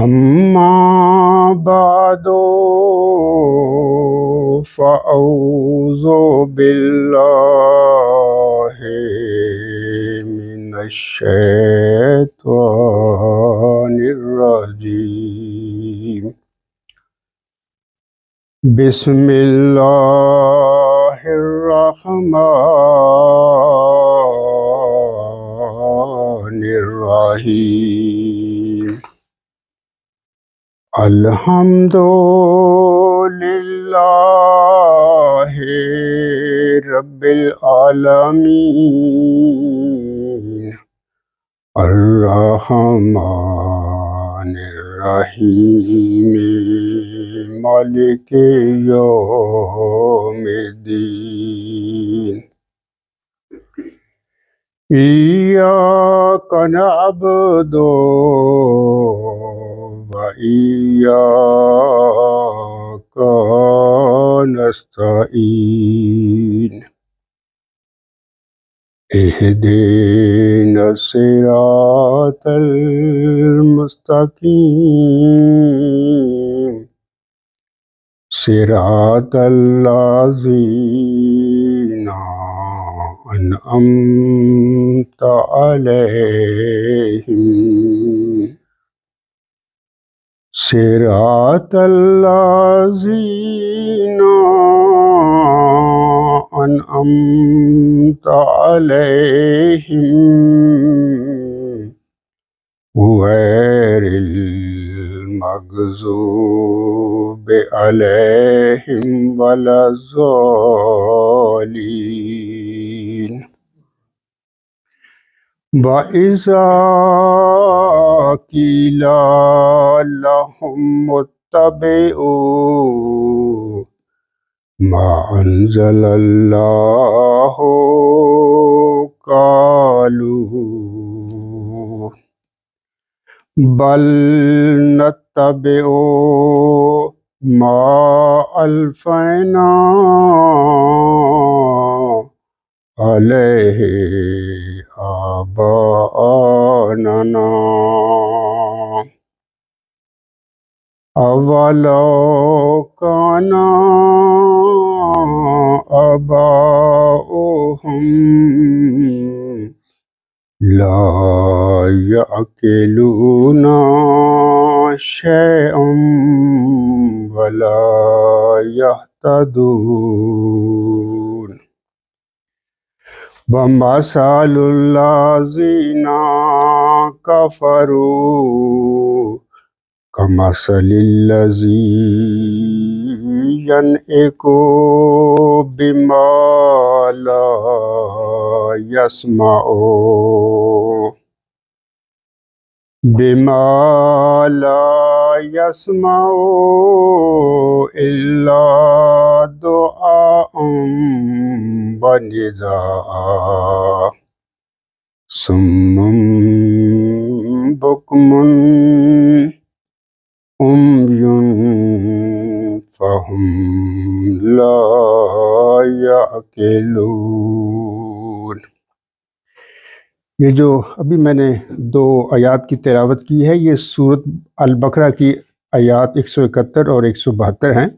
أما بعد فأعوذ بالله من الشيطان الرجيم. بسم الله الرحمن الرحيم. الحمد لله رب العالمين الرحمن الرحيم مالك يوم الدين. إياك نعبد وإياك نستعين. اهدنا الصراط المستقيم صراط الذين أنعمت عليهم صراط الذين أنعمت عليهم غير المغضوب عليهم ولا الضالين. وَإِذَا قِيلَ لَهُمُ اتَّبِعُوا مَا أَنزَلَ اللَّهُ قَالُوا بَلْ نَتَّبِعُ مَا أَلْفَيْنَا عَلَيْهِ آبَاءَنَا أَوَلَوْ كَانَ آبَاؤُهُمْ لا يعقلون شيئا ولا يهتدون. وَمَثَلُ الَّذِينَ كَفَرُوا كَمَثَلِ الَّذِي يَنْعِقُ بِمَا لَا يَسْمَعُ إِلَّا دُعَاءً وَنِدَاءً صُمٌّ بُكْمٌ عُمْيٌ فَهُمْ لَا يَعْقِلُونَ۔ یہ جو ابھی میں نے 2 آیات کی تلاوت کی ہے، یہ سورۃ البقرہ کی آیات 171 اور 172 ہیں۔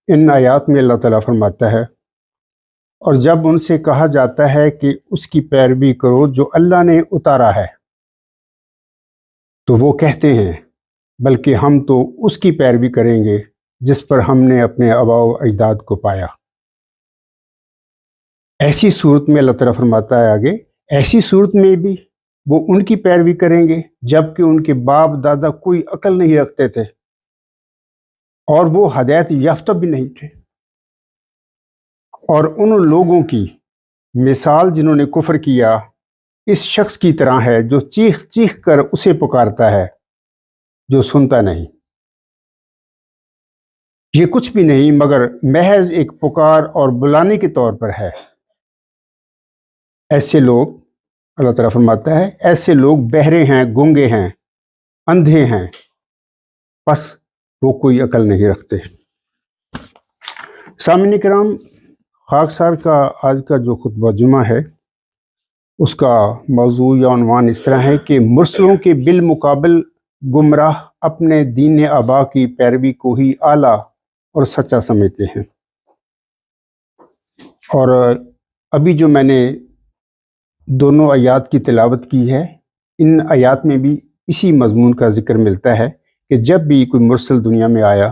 ان آیات میں اللہ تعالیٰ فرماتا ہے، اور جب ان سے کہا جاتا ہے کہ اس کی پیروی کرو جو اللہ نے اتارا ہے، تو وہ کہتے ہیں بلکہ ہم تو اس کی پیروی کریں گے جس پر ہم نے اپنے آباء و اجداد کو پایا۔ ایسی صورت میں اللہ تعالیٰ فرماتا ہے آگے، ایسی صورت میں بھی وہ ان کی پیروی کریں گے جبکہ ان کے باپ دادا کوئی عقل نہیں رکھتے تھے اور وہ ہدایت یافتہ بھی نہیں تھے۔ اور ان لوگوں کی مثال جنہوں نے کفر کیا اس شخص کی طرح ہے جو چیخ چیخ کر اسے پکارتا ہے جو سنتا نہیں۔ یہ کچھ بھی نہیں مگر محض ایک پکار اور بلانے کے طور پر ہے۔ ایسے لوگ، اللہ تعالیٰ فرماتا ہے، ایسے لوگ بہرے ہیں، گونگے ہیں، اندھے ہیں، بس وہ کوئی عقل نہیں رکھتے۔ سامعین کرام، خاکسار کا آج کا جو خطبہ جمعہ ہے اس کا موضوع یا عنوان اس طرح ہے کہ مرسلوں کے بالمقابل گمراہ اپنے دین آبا کی پیروی کو ہی اعلیٰ اور سچا سمجھتے ہیں۔ اور ابھی جو میں نے دونوں آیات کی تلاوت کی ہے، ان آیات میں بھی اسی مضمون کا ذکر ملتا ہے کہ جب بھی کوئی مرسل دنیا میں آیا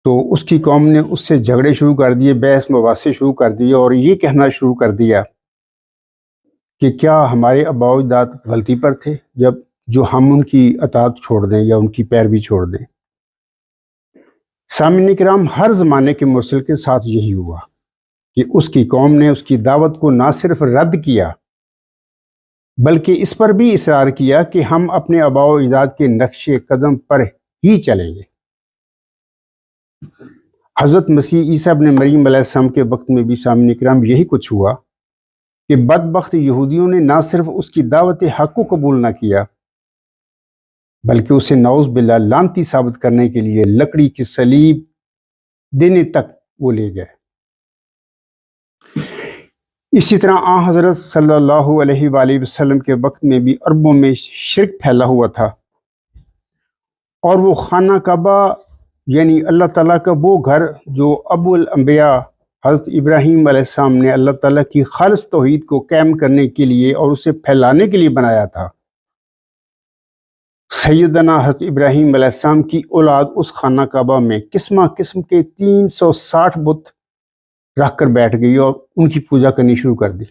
تو اس کی قوم نے اس سے جھگڑے شروع کر دیے، بحث مباحثے شروع کر دیے، اور یہ کہنا شروع کر دیا کہ کیا ہمارے آباء و اجداد غلطی پر تھے جو ہم ان کی اطاعت چھوڑ دیں یا ان کی پیروی چھوڑ دیں۔ سامعین کرام، ہر زمانے کے مرسل کے ساتھ یہی ہوا کہ اس کی قوم نے اس کی دعوت کو نہ صرف رد کیا بلکہ اس پر بھی اصرار کیا کہ ہم اپنے آباء و اجداد کے نقش قدم پر ہی چلیں گے۔ حضرت مسیح عیسیٰ ابن مریم علیہ السلام کے وقت میں بھی سامعین کرام یہی کچھ ہوا کہ بدبخت یہودیوں نے نہ صرف اس کی دعوت حق کو قبول نہ کیا بلکہ اسے نعوذ باللہ لعنتی ثابت کرنے کے لیے لکڑی کی صلیب دینے تک وہ لے گئے۔ اسی طرح آن حضرت صلی اللہ علیہ وآلہ وسلم کے وقت میں بھی عربوں میں شرک پھیلا ہوا تھا، اور وہ خانہ کعبہ یعنی اللہ تعالیٰ کا وہ گھر جو ابو الانبیاء حضرت ابراہیم علیہ السلام نے اللہ تعالیٰ کی خالص توحید کو قائم کرنے کے لیے اور اسے پھیلانے کے لیے بنایا تھا، سیدنا حضرت ابراہیم علیہ السلام کی اولاد اس خانہ کعبہ میں قسمہ قسم کے 360 بت رکھ کر بیٹھ گئی اور ان کی پوجا کرنی شروع کر دی۔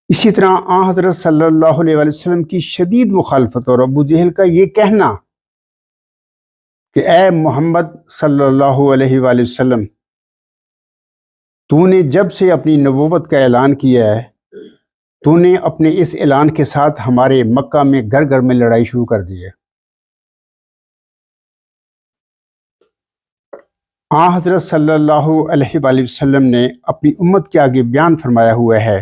اسی طرح آن حضرت صلی اللہ علیہ وسلم کی شدید مخالفت اور ابو جہل کا یہ کہنا کہ اے محمد صلی اللہ علیہ وآلہ وسلم، تو نے جب سے اپنی نبوت کا اعلان کیا ہے تو نے اپنے اس اعلان کے ساتھ ہمارے مکہ میں گھر گھر میں لڑائی شروع کر دی ہے۔ آن حضرت صلی اللہ علیہ وآلہ وسلم نے اپنی امت کے آگے بیان فرمایا ہوا ہے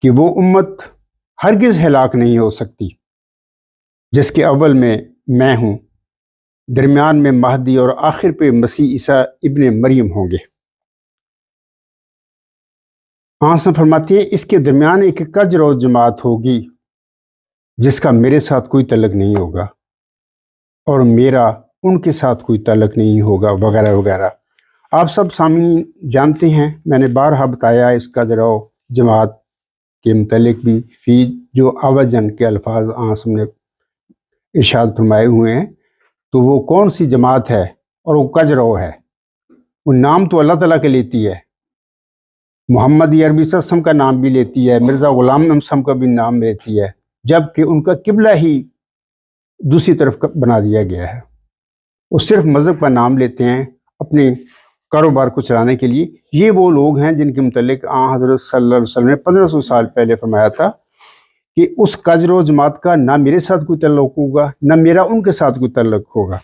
کہ وہ امت ہرگز ہلاک نہیں ہو سکتی جس کے اول میں ہوں، درمیان میں مہدی اور آخر پہ مسیح عیسیٰ ابن مریم ہوں گے۔ آن فرماتے ہیں اس کے درمیان ایک کجرو جماعت ہوگی جس کا میرے ساتھ کوئی تعلق نہیں ہوگا اور میرا ان کے ساتھ کوئی تعلق نہیں ہوگا، وغیرہ وغیرہ۔ آپ سب سامعین جانتے ہیں، میں نے بارہا بتایا اس کجرو جماعت کے متعلق بھی، فی جو آوجن کے الفاظ آن نے ارشاد فرمائے ہوئے ہیں، تو وہ کون سی جماعت ہے اور وہ کجرو ہے؟ وہ نام تو اللہ تعالیٰ کے لیتی ہے، محمد عربی صلی اللہ علیہ وسلم کا نام بھی لیتی ہے، مرزا غلام احمد صاحب کا بھی نام لیتی ہے، جبکہ ان کا قبلہ ہی دوسری طرف بنا دیا گیا ہے۔ وہ صرف مذہب کا نام لیتے ہیں اپنے کاروبار کو چلانے کے لیے۔ یہ وہ لوگ ہیں جن کے متعلق آن حضرت صلی اللہ علیہ وسلم نے 1500 سال پہلے فرمایا تھا کہ اس کجرو جماعت کا نہ میرے ساتھ کوئی تعلق ہوگا نہ میرا ان کے ساتھ کوئی تعلق ہوگا۔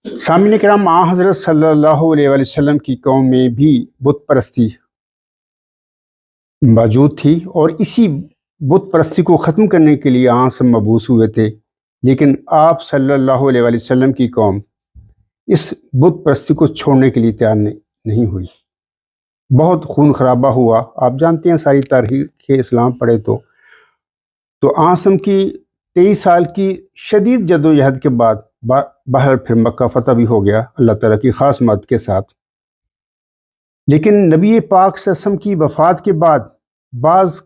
سامعین کرام، آن حضرت صلی اللہ علیہ وآلہ وسلم کی قوم میں بھی بت پرستی موجود تھی، اور اسی بت پرستی کو ختم کرنے کے لیے آن سے مبعوث ہوئے تھے، لیکن آپ صلی اللہ علیہ وآلہ وسلم کی قوم اس بت پرستی کو چھوڑنے کے لیے تیار نہیں ہوئی۔ بہت خون خرابہ ہوا، آپ جانتے ہیں ساری تاریخ اسلام پڑھے تو آسم کی 23 سال کی شدید جدوجہد کے بعد باہر پھر مکہ فتح بھی ہو گیا اللہ تعالیٰ کی خاص مدد کے ساتھ۔ لیکن نبی پاک صلی اللہ علیہ وسلم کی وفات کے بعد بعض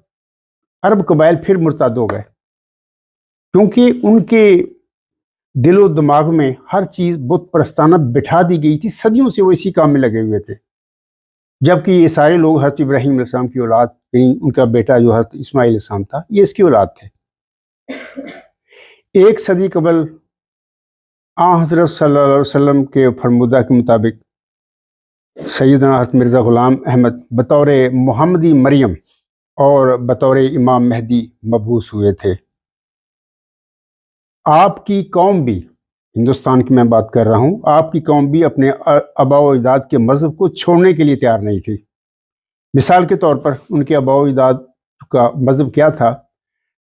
عرب قبائل پھر مرتد ہو گئے، کیونکہ ان کے دل و دماغ میں ہر چیز بت پرستانہ بٹھا دی گئی تھی، صدیوں سے وہ اسی کام میں لگے ہوئے تھے، جبکہ یہ سارے لوگ حضرت ابراہیم علیہ السلام کی اولاد، ان کا بیٹا جو حضرت اسماعیل علیہ السلام تھا یہ اس کی اولاد تھے۔ 1 صدی قبل آن حضرت صلی اللہ علیہ وسلم کے فرمودہ کے مطابق سیدنا حضرت مرزا غلام احمد بطور محمدی مریم اور بطور امام مہدی مبعوث ہوئے تھے۔ آپ کی قوم بھی، ہندوستان کی میں بات کر رہا ہوں، آپ کی قوم بھی اپنے آباء و اجداد کے مذہب کو چھوڑنے کے لیے تیار نہیں تھی۔ مثال کے طور پر ان کے آباء و اجداد کا مذہب کیا تھا،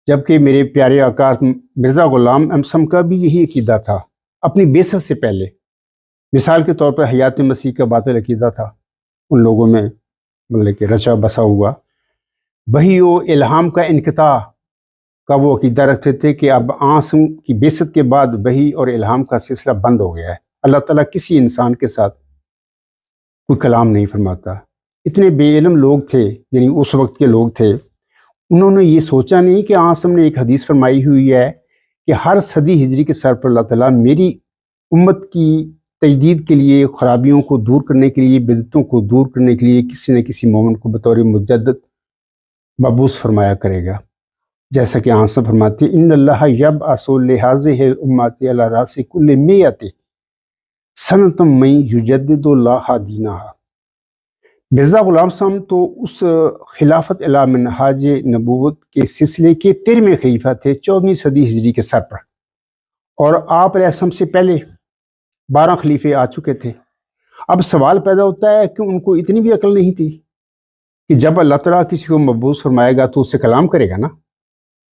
جبکہ میرے پیارے آقا مرزا غلام احمد صاحب کا بھی یہی عقیدہ تھا اپنی بعثت سے پہلے۔ مثال کے طور پر حیات مسیح کا باطل عقیدہ تھا ان لوگوں میں، مطلب کہ رچا بسا ہوا، وحی و الہام کا انقطاع کا وہ عقیدہ رکھتے تھے کہ اب عاصم کی بعثت کے بعد وحی اور الہام کا سلسلہ بند ہو گیا ہے، اللہ تعالیٰ کسی انسان کے ساتھ کوئی کلام نہیں فرماتا۔ اتنے بے علم لوگ تھے، یعنی اس وقت کے لوگ تھے، انہوں نے یہ سوچا نہیں کہ عاصم نے ایک حدیث فرمائی ہوئی ہے کہ ہر صدی ہجری کے سر پر اللہ تعالیٰ میری امت کی تجدید کے لیے، خرابیوں کو دور کرنے کے لیے، بدعتوں کو دور کرنے کے لیے کسی نہ کسی مومن کو بطور مجدد مبعوث فرمایا کرے گا۔ جیسا کہ عاصم فرماتے ہیں ان اللہ یبعث لہذہ الامت علی راس کل مئۃ سنۃ من یجدد اللہ دینہا۔ مرزا غلام صاحب تو اس خلافت الی منہاج نبوت کے سلسلے کے 13ویں خلیفہ تھے 14ویں صدی ہجری کے سر پر، اور آپ علیہ السلام سے پہلے 12 خلیفے آ چکے تھے۔ اب سوال پیدا ہوتا ہے کہ ان کو اتنی بھی عقل نہیں تھی کہ جب اللہ تعالیٰ کسی کو مبعوث فرمائے گا تو اس سے کلام کرے گا نا،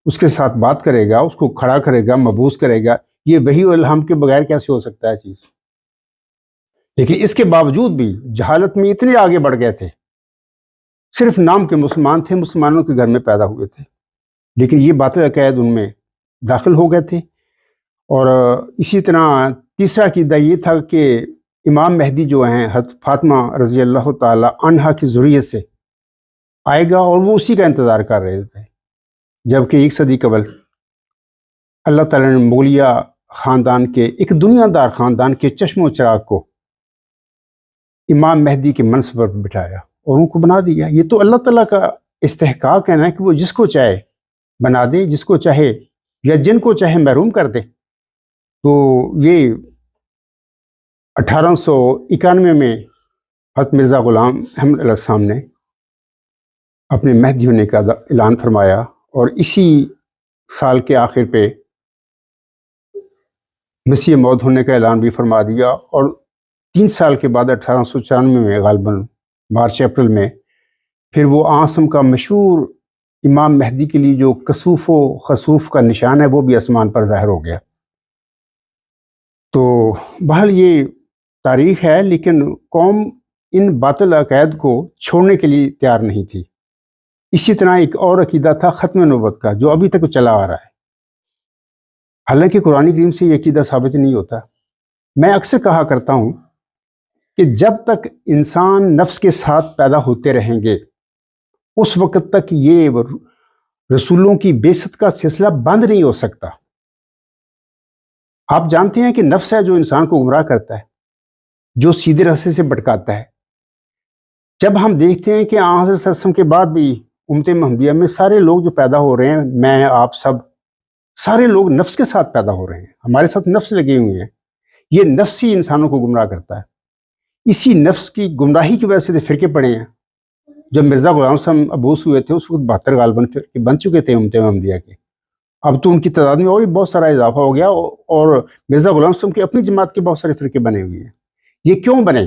اس کے ساتھ بات کرے گا، اس کو کھڑا کرے گا، مبعوث کرے گا۔ یہ وحی و الہام کے بغیر کیسے ہو سکتا ہے چیز؟ لیکن اس کے باوجود بھی جہالت میں اتنے آگے بڑھ گئے تھے، صرف نام کے مسلمان تھے، مسلمانوں کے گھر میں پیدا ہوئے تھے، لیکن یہ باطل عقائد ان میں داخل ہو گئے تھے۔ اور اسی طرح تیسرا عقیدہ یہ تھا کہ امام مہدی جو ہیں حضرت فاطمہ رضی اللہ تعالی عنہا کی ذریت سے آئے گا، اور وہ اسی کا انتظار کر رہے تھے، جبکہ 1 صدی قبل اللہ تعالیٰ نے مغلیہ خاندان کے ایک دنیا دار خاندان کے چشم و چراغ کو امام مہدی کے منصب پر بٹھایا اور ان کو بنا دیا۔ یہ تو اللہ تعالیٰ کا استحقاق ہے نا کہ وہ جس کو چاہے بنا دے، جس کو چاہے یا جن کو چاہے محروم کر دے۔ تو یہ 1891 میں حضرت مرزا غلام احمد علیہ السلام نے اپنے مہدی ہونے کا اعلان فرمایا، اور اسی سال کے آخر پہ مسیح موعود ہونے کا اعلان بھی فرما دیا، اور 3 سال کے بعد 1894 میں غالباً مارچ اپریل میں پھر وہ عاصم کا مشہور امام مہدی کے لیے جو کسوف و خسوف کا نشان ہے وہ بھی آسمان پر ظاہر ہو گیا۔ تو بہرحال یہ تاریخ ہے، لیکن قوم ان باطل عقائد کو چھوڑنے کے لیے تیار نہیں تھی۔ اسی طرح ایک اور عقیدہ تھا ختم نبوت کا، جو ابھی تک چلا آ رہا ہے، حالانکہ قرآن کریم سے یہ عقیدہ ثابت نہیں ہوتا۔ میں اکثر کہا کرتا ہوں کہ جب تک انسان نفس کے ساتھ پیدا ہوتے رہیں گے اس وقت تک یہ رسولوں کی بعثت کا سلسلہ بند نہیں ہو سکتا۔ آپ جانتے ہیں کہ نفس ہے جو انسان کو گمراہ کرتا ہے، جو سیدھے راستے سے بھٹکاتا ہے۔ جب ہم دیکھتے ہیں کہ آن حضرت صلی اللہ علیہ وسلم کے بعد بھی امت محمدیہ میں سارے لوگ جو پیدا ہو رہے ہیں، میں آپ سب سارے لوگ نفس کے ساتھ پیدا ہو رہے ہیں، ہمارے ساتھ نفس لگے ہوئے ہیں۔ یہ نفس ہی انسانوں کو گمراہ کرتا ہے۔ اسی نفس کی گمراہی کی وجہ سے فرقے پڑے ہیں۔ جب مرزا غلام صاحب مبعوث ہوئے تھے اس وقت 72 غالباً فرقے بن چکے تھے امت محمدیہ کے، اب تو ان کی تعداد میں اور بھی بہت سارا اضافہ ہو گیا، اور مرزا غلام صاحب کی اپنی جماعت کے بہت سارے فرقے بنے ہوئے ہیں۔ یہ کیوں بنے؟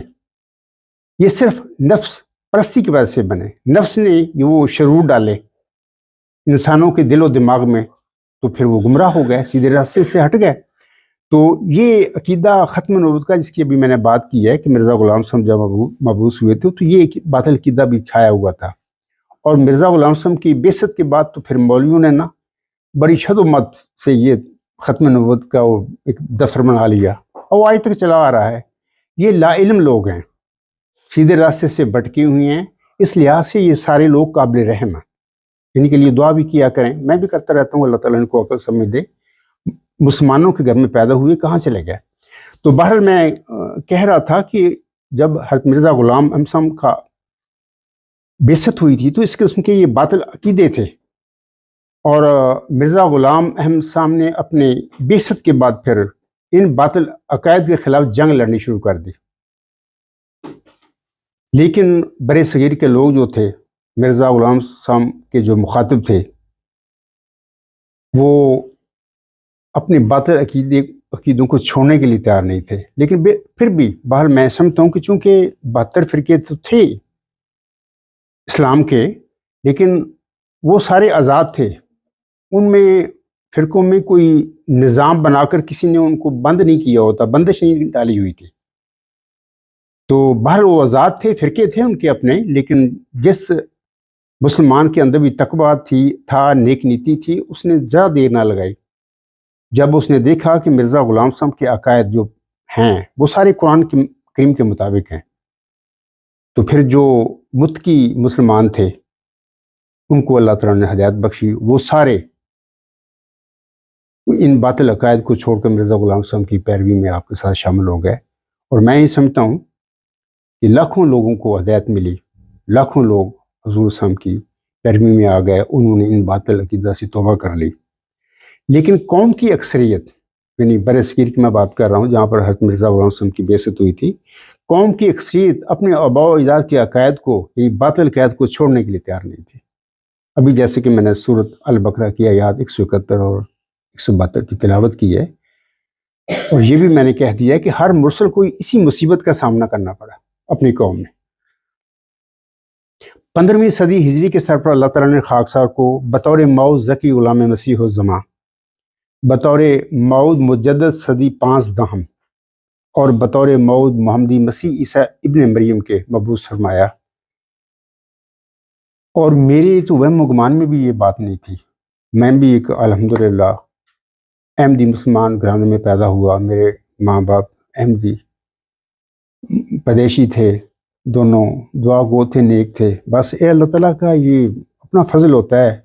یہ صرف نفس پرستی کی وجہ سے بنے۔ نفس نے یہ وہ شرور ڈالے انسانوں کے دل و دماغ میں، تو پھر وہ گمراہ ہو گئے، سیدھے راستے سے ہٹ گئے۔ تو یہ عقیدہ ختم نبوت کا، جس کی ابھی میں نے بات کی ہے کہ مرزا غلام صاحب جب مبعوث ہوئے تھے تو یہ باطل عقیدہ بھی چھایا ہوا تھا، اور مرزا غلام صاحب کی بعثت کے بعد تو پھر مولویوں نے نا بڑی شد و مت سے یہ ختم نبوت کا وہ ایک دفتر بنا لیا، اور آج تک چلا آ رہا ہے۔ یہ لا علم لوگ ہیں، سیدھے راستے سے بھٹکے ہوئے ہیں، اس لحاظ سے یہ سارے لوگ قابل رحم ہیں، ان کے لیے دعا بھی کیا کریں۔ میں بھی کرتا رہتا ہوں، اللہ تعالیٰ ان کو عقل سمجھ دے۔ مسلمانوں کے گھر میں پیدا ہوئے کہاں چلے گئے؟ تو بہرحال میں کہہ رہا تھا کہ جب حضرت مرزا غلام احمد صاحب کا بعثت ہوئی تھی تو اس قسم کے یہ باطل عقیدے تھے، اور مرزا غلام احمد صاحب نے اپنے بعثت کے بعد پھر ان باطل عقائد کے خلاف جنگ لڑنی شروع کر دی۔ لیکن برے صغیر کے لوگ جو تھے، مرزا غلام صاحب کے جو مخاطب تھے، وہ اپنے باطل عقیدوں کو چھوڑنے کے لیے تیار نہیں تھے۔ لیکن پھر بھی بہرحال میں سمجھتا ہوں کہ چونکہ 72 فرقے تو تھے اسلام کے، لیکن وہ سارے آزاد تھے، ان میں فرقوں میں کوئی نظام بنا کر کسی نے ان کو بند نہیں کیا ہوتا، بندش نہیں ڈالی ہوئی تھی۔ تو بہرحال وہ آزاد تھے، فرقے تھے ان کے اپنے، لیکن جس مسلمان کے اندر بھی تقویٰ تھا، نیک نیتی تھی، اس نے زیادہ دیر نہ لگائی۔ جب اس نے دیکھا کہ مرزا غلام صاحب کے عقائد جو ہیں وہ سارے قرآن کریم کے مطابق ہیں، تو پھر جو متقی مسلمان تھے ان کو اللہ تعالیٰ نے ہدایت بخشی، وہ سارے ان باطل عقائد کو چھوڑ کر مرزا غلام صاحب کی پیروی میں آپ کے ساتھ شامل ہو گئے۔ اور میں یہ سمجھتا ہوں کہ لاکھوں لوگوں کو ہدایت ملی، لاکھوں لوگ حضور صاحب کی پیروی میں آ گئے، انہوں نے ان باطل عقیدہ سے توبہ کر لی۔ لیکن قوم کی اکثریت، یعنی برصغیر کی میں بات کر رہا ہوں جہاں پر حضرت مرزا غلام صاحب کی بعثت ہوئی تھی، قوم کی اکثریت اپنے آباء و اجداد کے عقائد کو، یعنی باطل عقائد کو چھوڑنے کے لیے تیار نہیں تھی۔ ابھی جیسے کہ میں نے سورۃ البقرہ کی آیات 171 اور 172 کی تلاوت کی ہے، اور یہ بھی میں نے کہہ دیا ہے کہ ہر مرسل کو اسی مصیبت کا سامنا کرنا پڑا اپنی قوم میں۔ 15ویں صدی ہجری کے سر پر اللہ تعالیٰ نے خاکسار کو بطور موعود ذکی غلام مسیح الزماں، بطور موعود مجدد صدی 5 دہم اور بطور موعود محمدی مسیح عیسیٰ ابن مریم کے مبعوث فرمایا۔ اور میرے تو وہم و گمان میں بھی یہ بات نہیں تھی، میں بھی ایک الحمدللہ احمدی مسلمان گھرانے میں پیدا ہوا، میرے ماں باپ احمدی پیدائشی تھے، دونوں دعا گو تھے، نیک تھے۔ بس اے اللہ تعالیٰ کا یہ اپنا فضل ہوتا ہے،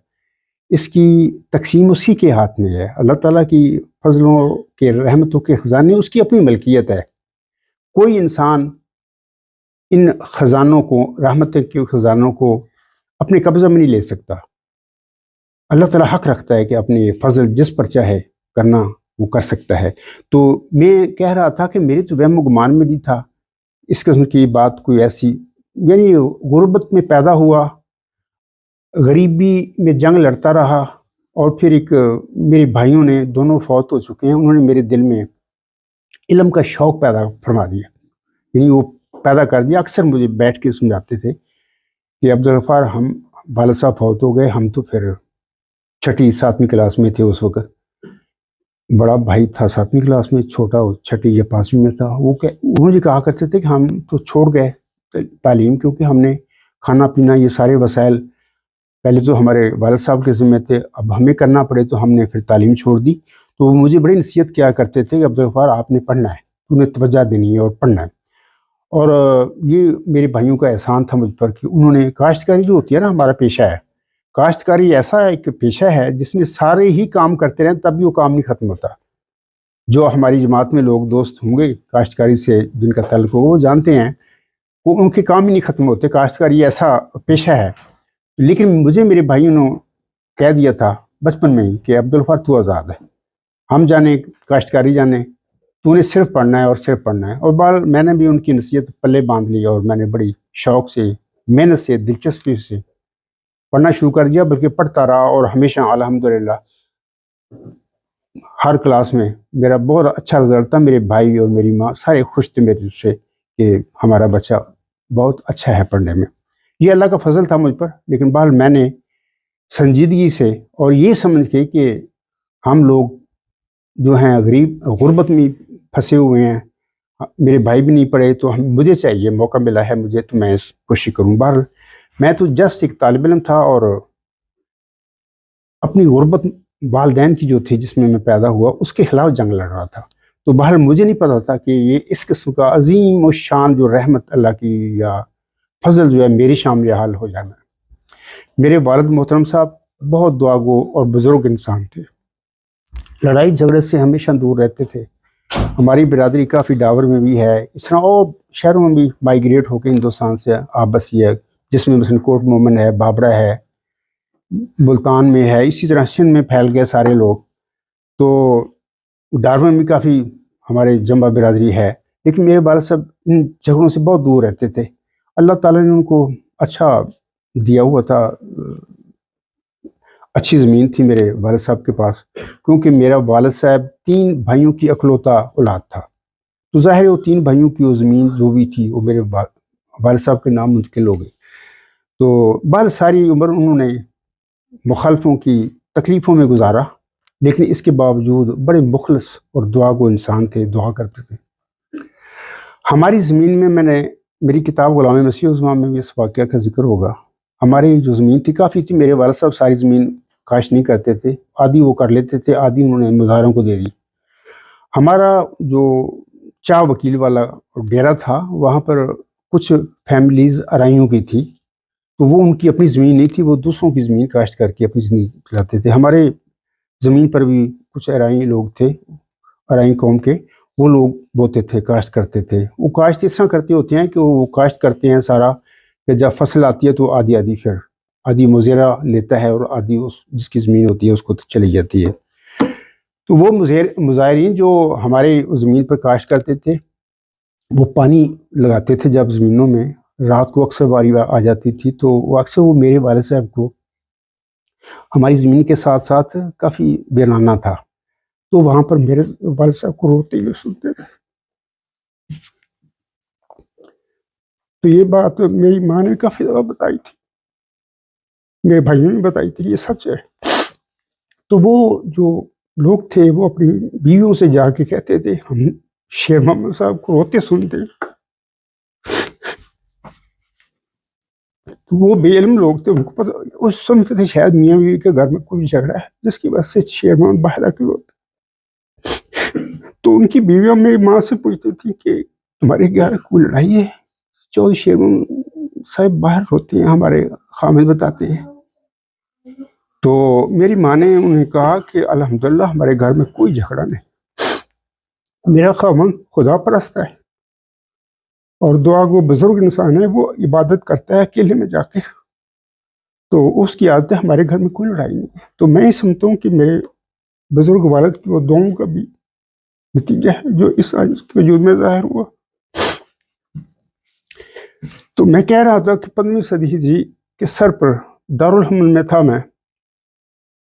اس کی تقسیم اسی کے ہاتھ میں ہے۔ اللہ تعالیٰ کی فضلوں کے رحمتوں کے خزانے اس کی اپنی ملکیت ہے، کوئی انسان ان خزانوں کو، رحمت کے خزانوں کو اپنے قبضہ میں نہیں لے سکتا۔ اللہ تعالیٰ حق رکھتا ہے کہ اپنی فضل جس پر چاہے کرنا وہ کر سکتا ہے۔ تو میں کہہ رہا تھا کہ میرے تو وہم و گمان میں نہیں تھا اس قسم کی بات کوئی ایسی، یعنی غربت میں پیدا ہوا، غریبی میں جنگ لڑتا رہا، اور پھر ایک میرے بھائیوں نے، دونوں فوت ہو چکے ہیں، انہوں نے میرے دل میں علم کا شوق پیدا فرما دیا، یعنی وہ پیدا کر دیا۔ اکثر مجھے بیٹھ کے سمجھاتے تھے کہ عبدالغفار، ہم والد صاحب فوت ہو گئے، ہم تو پھر 6ٹھی 7ویں کلاس میں تھے اس وقت، بڑا بھائی تھا 7ویں کلاس میں، چھوٹا 6ٹھی یا 5ویں میں تھا۔ وہ مجھے کہا کرتے تھے کہ ہم تو چھوڑ گئے تعلیم، کیونکہ ہم نے کھانا پینا یہ سارے وسائل پہلے تو ہمارے والد صاحب کے ذمہ تھے، اب ہمیں کرنا پڑے تو ہم نے پھر تعلیم چھوڑ دی۔ تو وہ مجھے بڑی نصیحت کیا کرتے تھے کہ عبدالغفار آپ نے پڑھنا ہے، تو نے توجہ دینی ہے اور پڑھنا ہے۔ اور یہ میرے بھائیوں کا احسان تھا مجھ پر کہ انہوں نے، کاشتکاری جو ہوتی ہے نا ہمارا پیشہ ہے، کاشتکاری ایسا ایک پیشہ ہے جس میں سارے ہی کام کرتے رہیں تب بھی وہ کام نہیں ختم ہوتا۔ جو ہماری جماعت میں لوگ دوست ہوں گے کاشتکاری سے جن کا تعلق ہو، وہ جانتے ہیں وہ ان کے کام ہی نہیں ختم ہوتے۔ کاشتکاری ایسا پیشہ ہے۔ لیکن مجھے میرے بھائیوں نے کہہ دیا تھا بچپن میں ہی کہ عبدالغفار تو آزاد ہے، ہم جانے کاشتکاری جانے، تو نے صرف پڑھنا ہے اور صرف پڑھنا ہے۔ اور بال میں نے بھی ان کی نصیحت پلے باندھ لی، اور میں نے بڑی شوق سے، محنت سے، دلچسپی سے پڑھنا شروع کر دیا، بلکہ پڑھتا رہا، اور ہمیشہ الحمدللہ ہر کلاس میں میرا بہت اچھا رزلٹ تھا۔ میرے بھائی اور میری ماں سارے خوش تھے میرے سے کہ ہمارا بچہ بہت اچھا ہے پڑھنے میں۔ یہ اللہ کا فضل تھا مجھ پر۔ لیکن بہرحال میں نے سنجیدگی سے اور یہ سمجھ کے کہ ہم لوگ جو ہیں غربت میں پھنسے ہوئے ہیں، میرے بھائی بھی نہیں پڑھے، تو مجھے چاہیے، موقع ملا ہے مجھے تو میں اس کوشش کروں۔ بہرحال میں تو جسٹ ایک طالب علم تھا، اور اپنی غربت والدین کی جو تھی جس میں پیدا ہوا اس کے خلاف جنگ لڑ رہا تھا۔ تو بہرحال مجھے نہیں پتا تھا کہ یہ اس قسم کا عظیم و شان جو رحمت اللہ کی یا فضل جو ہے میری شامل حال ہو جانا ہے۔ میرے والد محترم صاحب بہت دعا گو اور بزرگ انسان تھے، لڑائی جھگڑے سے ہمیشہ دور رہتے تھے۔ ہماری برادری کافی ڈاور میں بھی ہے، اس طرح اور شہروں میں بھی مائیگریٹ ہو کے ہندوستان سے آبسی ہے، جس میں مثلا کوٹ مومن ہے، بابرا ہے، ملتان میں ہے، اسی طرح سندھ میں پھیل گئے سارے لوگ۔ تو ڈارون میں کافی ہمارے جمع برادری ہے، لیکن میرے والد صاحب ان جھگڑوں سے بہت دور رہتے تھے۔ اللہ تعالیٰ نے ان کو اچھا دیا ہوا تھا، اچھی زمین تھی میرے والد صاحب کے پاس، کیونکہ میرا والد صاحب 3 بھائیوں کی اکلوتا اولاد تھا، تو ظاہر ہے وہ 3 بھائیوں کی وہ زمین جو بھی تھی وہ میرے والد صاحب کے نام منتقل ہو گئی۔ تو بہر ساری عمر انہوں نے مخالفوں کی تکلیفوں میں گزارا، لیکن اس کے باوجود بڑے مخلص اور دعا گو انسان تھے، دعا کرتے تھے۔ ہماری زمین میں میری کتاب غلام مسیح الزماں میں بھی اس واقعہ کا ذکر ہوگا۔ ہماری جو زمین تھی کافی تھی، میرے والد صاحب ساری زمین کاشت نہیں کرتے تھے، آدھی وہ کر لیتے تھے، آدھی انہوں نے مزاروں کو دے دی۔ ہمارا جو چاہ وکیل والا ڈیرا تھا وہاں پر کچھ فیملیز ارائیوں کی تھی، تو وہ ان کی اپنی زمین نہیں تھی، وہ دوسروں کی زمین کاشت کر کے اپنی زندگی چلاتے تھے۔ ہمارے زمین پر بھی کچھ ارائی لوگ تھے، ارائی قوم کے، وہ لوگ بوتے تھے، کاشت کرتے تھے۔ وہ کاشت اس طرح کرتے ہوتے ہیں کہ وہ کاشت کرتے ہیں سارا، کہ جب فصل آتی ہے تو آدھی آدھی پھر آدھی مزیرہ لیتا ہے اور آدھی اس جس کی زمین ہوتی ہے اس کو چلی جاتی ہے۔ تو وہ مزارعین جو ہمارے زمین پر کاشت کرتے تھے وہ پانی لگاتے تھے جب زمینوں میں، رات کو اکثر باری آ جاتی تھی تو وہ اکثر وہ میرے والد صاحب کو ہماری زمین کے ساتھ ساتھ کافی بیرانہ تھا، تو وہاں پر میرے والد صاحب کو روتے ہوئے سنتے تھے۔ تو یہ بات میری ماں نے کافی دفعہ بتائی تھی، میرے بھائیوں نے بتائی تھی، یہ سچ ہے۔ تو وہ جو لوگ تھے وہ اپنی بیویوں سے جا کے کہتے تھے ہم شیر محمد صاحب کو روتے سنتے، تو وہ بے علم لوگ تھے، ان کو پتہ اس سمجھتے تھے شاید میاں بیوی کے گھر میں کوئی جھگڑا ہے جس کی وجہ سے شیر محمد باہر آ کے روتے۔ تو ان کی بیویاں میری ماں سے پوچھتی تھی کہ تمہارے گھر کوئی لڑائی ہے؟ چودھری شیر محمد صاحب باہر ہوتے ہیں، ہمارے خامد بتاتے ہیں۔ تو میری ماں نے انہیں کہا کہ الحمدللہ ہمارے گھر میں کوئی جھگڑا نہیں، میرا خامد خدا پرست ہے اور دعا گو بزرگ انسان ہے، وہ عبادت کرتا ہے اکیلے میں جا کے، تو اس کی عادت ہے، ہمارے گھر میں کوئی لڑائی نہیں ہے۔ تو میں سمجھتا ہوں کہ میرے بزرگ والد کی وہ دعاؤں کا بھی نتیجہ ہے جو اس آج کے وجود میں ظاہر ہوا۔ تو میں کہہ رہا تھا کہ 15ویں صدی ہجری کے سر پر دارالحمل میں تھا، میں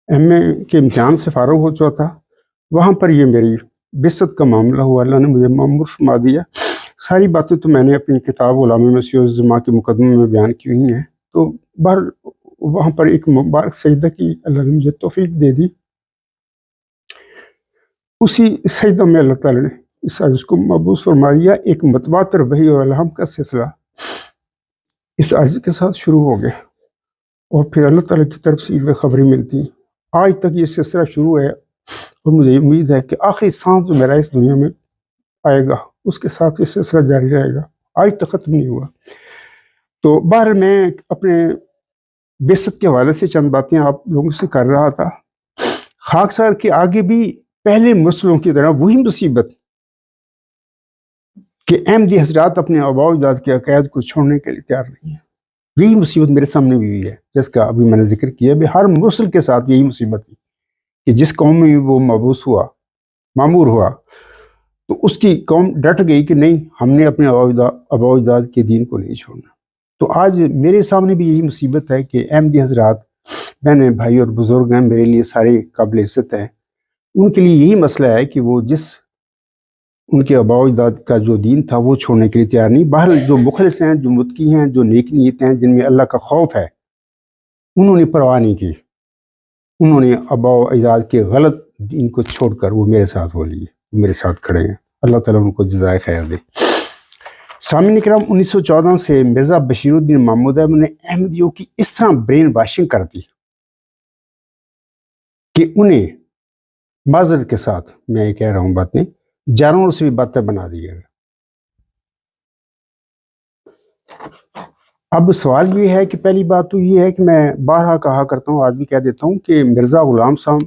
ایم اے کے امتحان سے فارغ ہو چکا تھا، وہاں پر یہ میری بعثت کا معاملہ ہوا، اللہ نے مجھے مامور فرما دیا۔ ساری باتیں تو میں نے اپنی کتاب علامہ مسیح الزما کے مقدمے میں بیان کی ہوئی ہیں، تو وہاں پر ایک مبارک سجدہ کی اللہ نے مجھے توفیق دے دی۔ اسی سجدہ میں اللہ تعالیٰ نے اس عرض کو مبعوث فرما دیا، ایک متواتر وحی اور الہام کا سلسلہ اس عرض کے ساتھ شروع ہو گیا، اور پھر اللہ تعالیٰ کی طرف سے یہ خبریں ملتی، آج تک یہ سلسلہ شروع ہے، اور مجھے امید ہے کہ آخری سانس جو میرا اس دنیا میں آئے گا اس کے ساتھ یہ سلسلہ جاری رہے گا، آج تک ختم نہیں ہوا۔ تو باہر میں اپنے بعثت کے حوالے سے چند باتیں آپ لوگوں سے کر رہا تھا۔ خاکسار کے آگے بھی پہلے مرسلوں کی طرح وہی مصیبت کہ احمدی حضرات اپنے آباء و اجداد کے عقائد کو چھوڑنے کے لیے تیار نہیں ہیں، یہی مصیبت میرے سامنے بھی ہوئی ہے، جس کا ابھی میں نے ذکر کیا بھی ہر مرسل کے ساتھ یہی مصیبت تھی کہ جس قوم میں وہ مبعوث ہوا، مامور ہوا، تو اس کی قوم ڈٹ گئی کہ نہیں، ہم نے اپنے آباء و اجداد کے دین کو نہیں چھوڑنا۔ تو آج میرے سامنے بھی یہی مصیبت ہے کہ احمدی حضرات، بہنیں بھائی اور بزرگ ہیں، میرے لیے سارے قابل عزت ہیں، ان کے لیے یہی مسئلہ ہے کہ وہ ان کے آباء و اجداد کا جو دین تھا وہ چھوڑنے کے لیے تیار نہیں۔ بہرحال جو مخلص ہیں، جو متقی ہیں، جو نیک نیت ہیں، جن میں اللہ کا خوف ہے، انہوں نے پرواہ نہیں کی، انہوں نے آباء و اجداد کے غلط دین کو چھوڑ کر وہ میرے ساتھ ہو لیے، میرے ساتھ کھڑے ہیں، اللہ تعالیٰ ان کو جزائے خیر دے۔ سامعین کرام، 1914 سے مرزا بشیر الدین محمود احمد نے احمدیوں کی اس طرح برین واشنگ کر دی کہ انہیں معذرت کے ساتھ میں یہ کہہ رہا ہوں باتیں، جانوروں سے بھی بدتر بنا دیا گیا۔ اب سوال یہ ہے کہ پہلی بات تو یہ ہے کہ میں بارہا کہا کرتا ہوں، آج بھی کہہ دیتا ہوں کہ مرزا غلام صاحب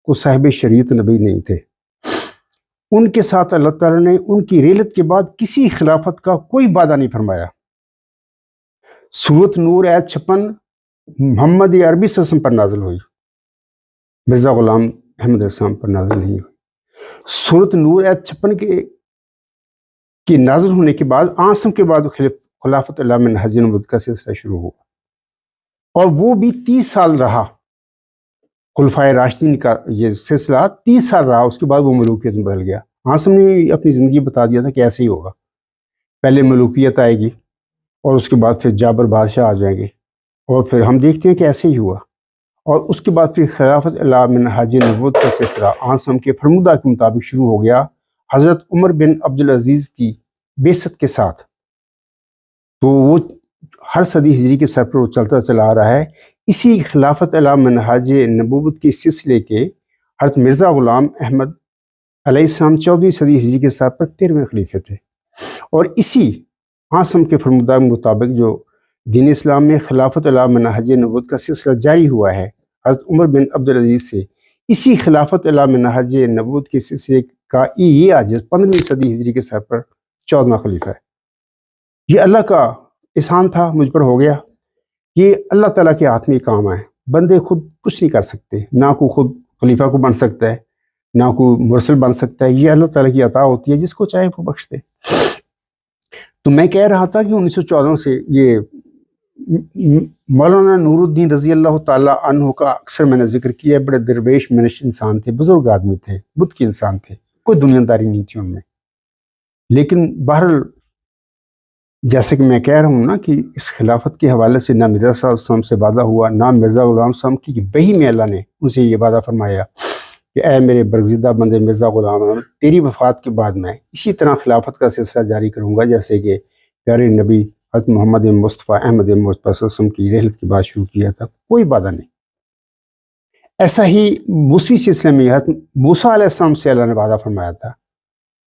کو صاحب شریعت نبی نہیں تھے، ان کے ساتھ اللہ تعالیٰ نے ان کی ریلت کے بعد کسی خلافت کا کوئی وعدہ نہیں فرمایا۔ سورۃ نور آیت 56 محمد عربی صلی اللہ علیہ وسلم پر نازل ہوئی، مرزا غلام احمد السلام پر نازل نہیں ہوئی۔ سورۃ نور آیت 56 کے نازل ہونے کے بعد عاصم کے بعد خلافت اللہ میں نہج نبوت کا سلسلہ شروع ہوا، اور وہ بھی 30 سال رہا، خلفائے راشدین کا یہ سلسلہ 30 سال رہا، اس کے بعد وہ ملوکیت میں بدل گیا۔ عاصم نے اپنی زندگی بتا دیا تھا کہ ایسے ہی ہوگا، پہلے ملوکیت آئے گی اور اس کے بعد پھر جابر بادشاہ آ جائیں گے، اور پھر ہم دیکھتے ہیں کہ ایسے ہی ہوا، اور اس کے بعد پھر خلافت اللہ میں نہج نبوت کا سلسلہ عاصم کے فرمودہ کے مطابق شروع ہو گیا، حضرت عمر بن عبدالعزیز کی بعثت کے ساتھ۔ تو وہ ہر صدی ہجری کے سر پر وہ چلتا چلا آ رہا ہے. اسی خلافت علی منہاج نبوت کے سلسلے کے حضرت مرزا غلام احمد علیہ السلام 14ویں صدی ہجری کے سر پر 13ویں خلیفے تھے. اور اسی عاصم کے فرمودہ کے مطابق جو دین اسلام میں خلافت علی منہاج نبوت کا سلسلہ جاری ہوا ہے حضرت عمر بن عبدالعزیز سے، اسی خلافت علی منہاج نبوت کے سلسلے کا یہ آج 15ویں صدی ہجری کے سر پر 14واں خلیفہ ہے. یہ اللہ کا احسان تھا، مجھ پر ہو گیا. یہ اللہ تعالیٰ کے ہاتھ میں کام ہے. بندے خود کچھ نہیں کر سکتے، نہ کوئی خود خلیفہ کو بن سکتا ہے، نہ کوئی مرسل بن سکتا ہے. یہ اللہ تعالیٰ کی عطا ہوتی ہے، جس کو چاہے وہ بخش دے. تو میں کہہ رہا تھا کہ 1914 سے یہ مولانا نور الدین رضی اللہ تعالیٰ عنہ کا اکثر میں نے ذکر کیا ہے. بڑے درویش منش انسان تھے، بزرگ آدمی تھے، بت کے انسان تھے، کوئی دنیا داری نہیں تھی ان میں. لیکن بہرحال جیسے کہ میں کہہ رہا ہوں نا کہ اس خلافت کے حوالے سے نہ مرزا صاحب وسلم سے وعدہ ہوا، نہ مرزا غلام صاحب کی بہی میں اللہ نے ان سے یہ وعدہ فرمایا کہ اے میرے برگزیدہ بندے مرزا غلام احمد، تیری وفات کے بعد میں اسی طرح خلافت کا سلسلہ جاری کروں گا جیسے کہ پیارے نبی حضرت محمد مصطفیٰ احمد مصطفیٰ صلی اللہ علیہ وسلم کی رحلت کے بعد شروع کیا تھا. کوئی وعدہ نہیں. ایسا ہی موسوی سلسلے میں حضرت موسیٰ علیہ السلام سے اللہ نے وعدہ فرمایا تھا،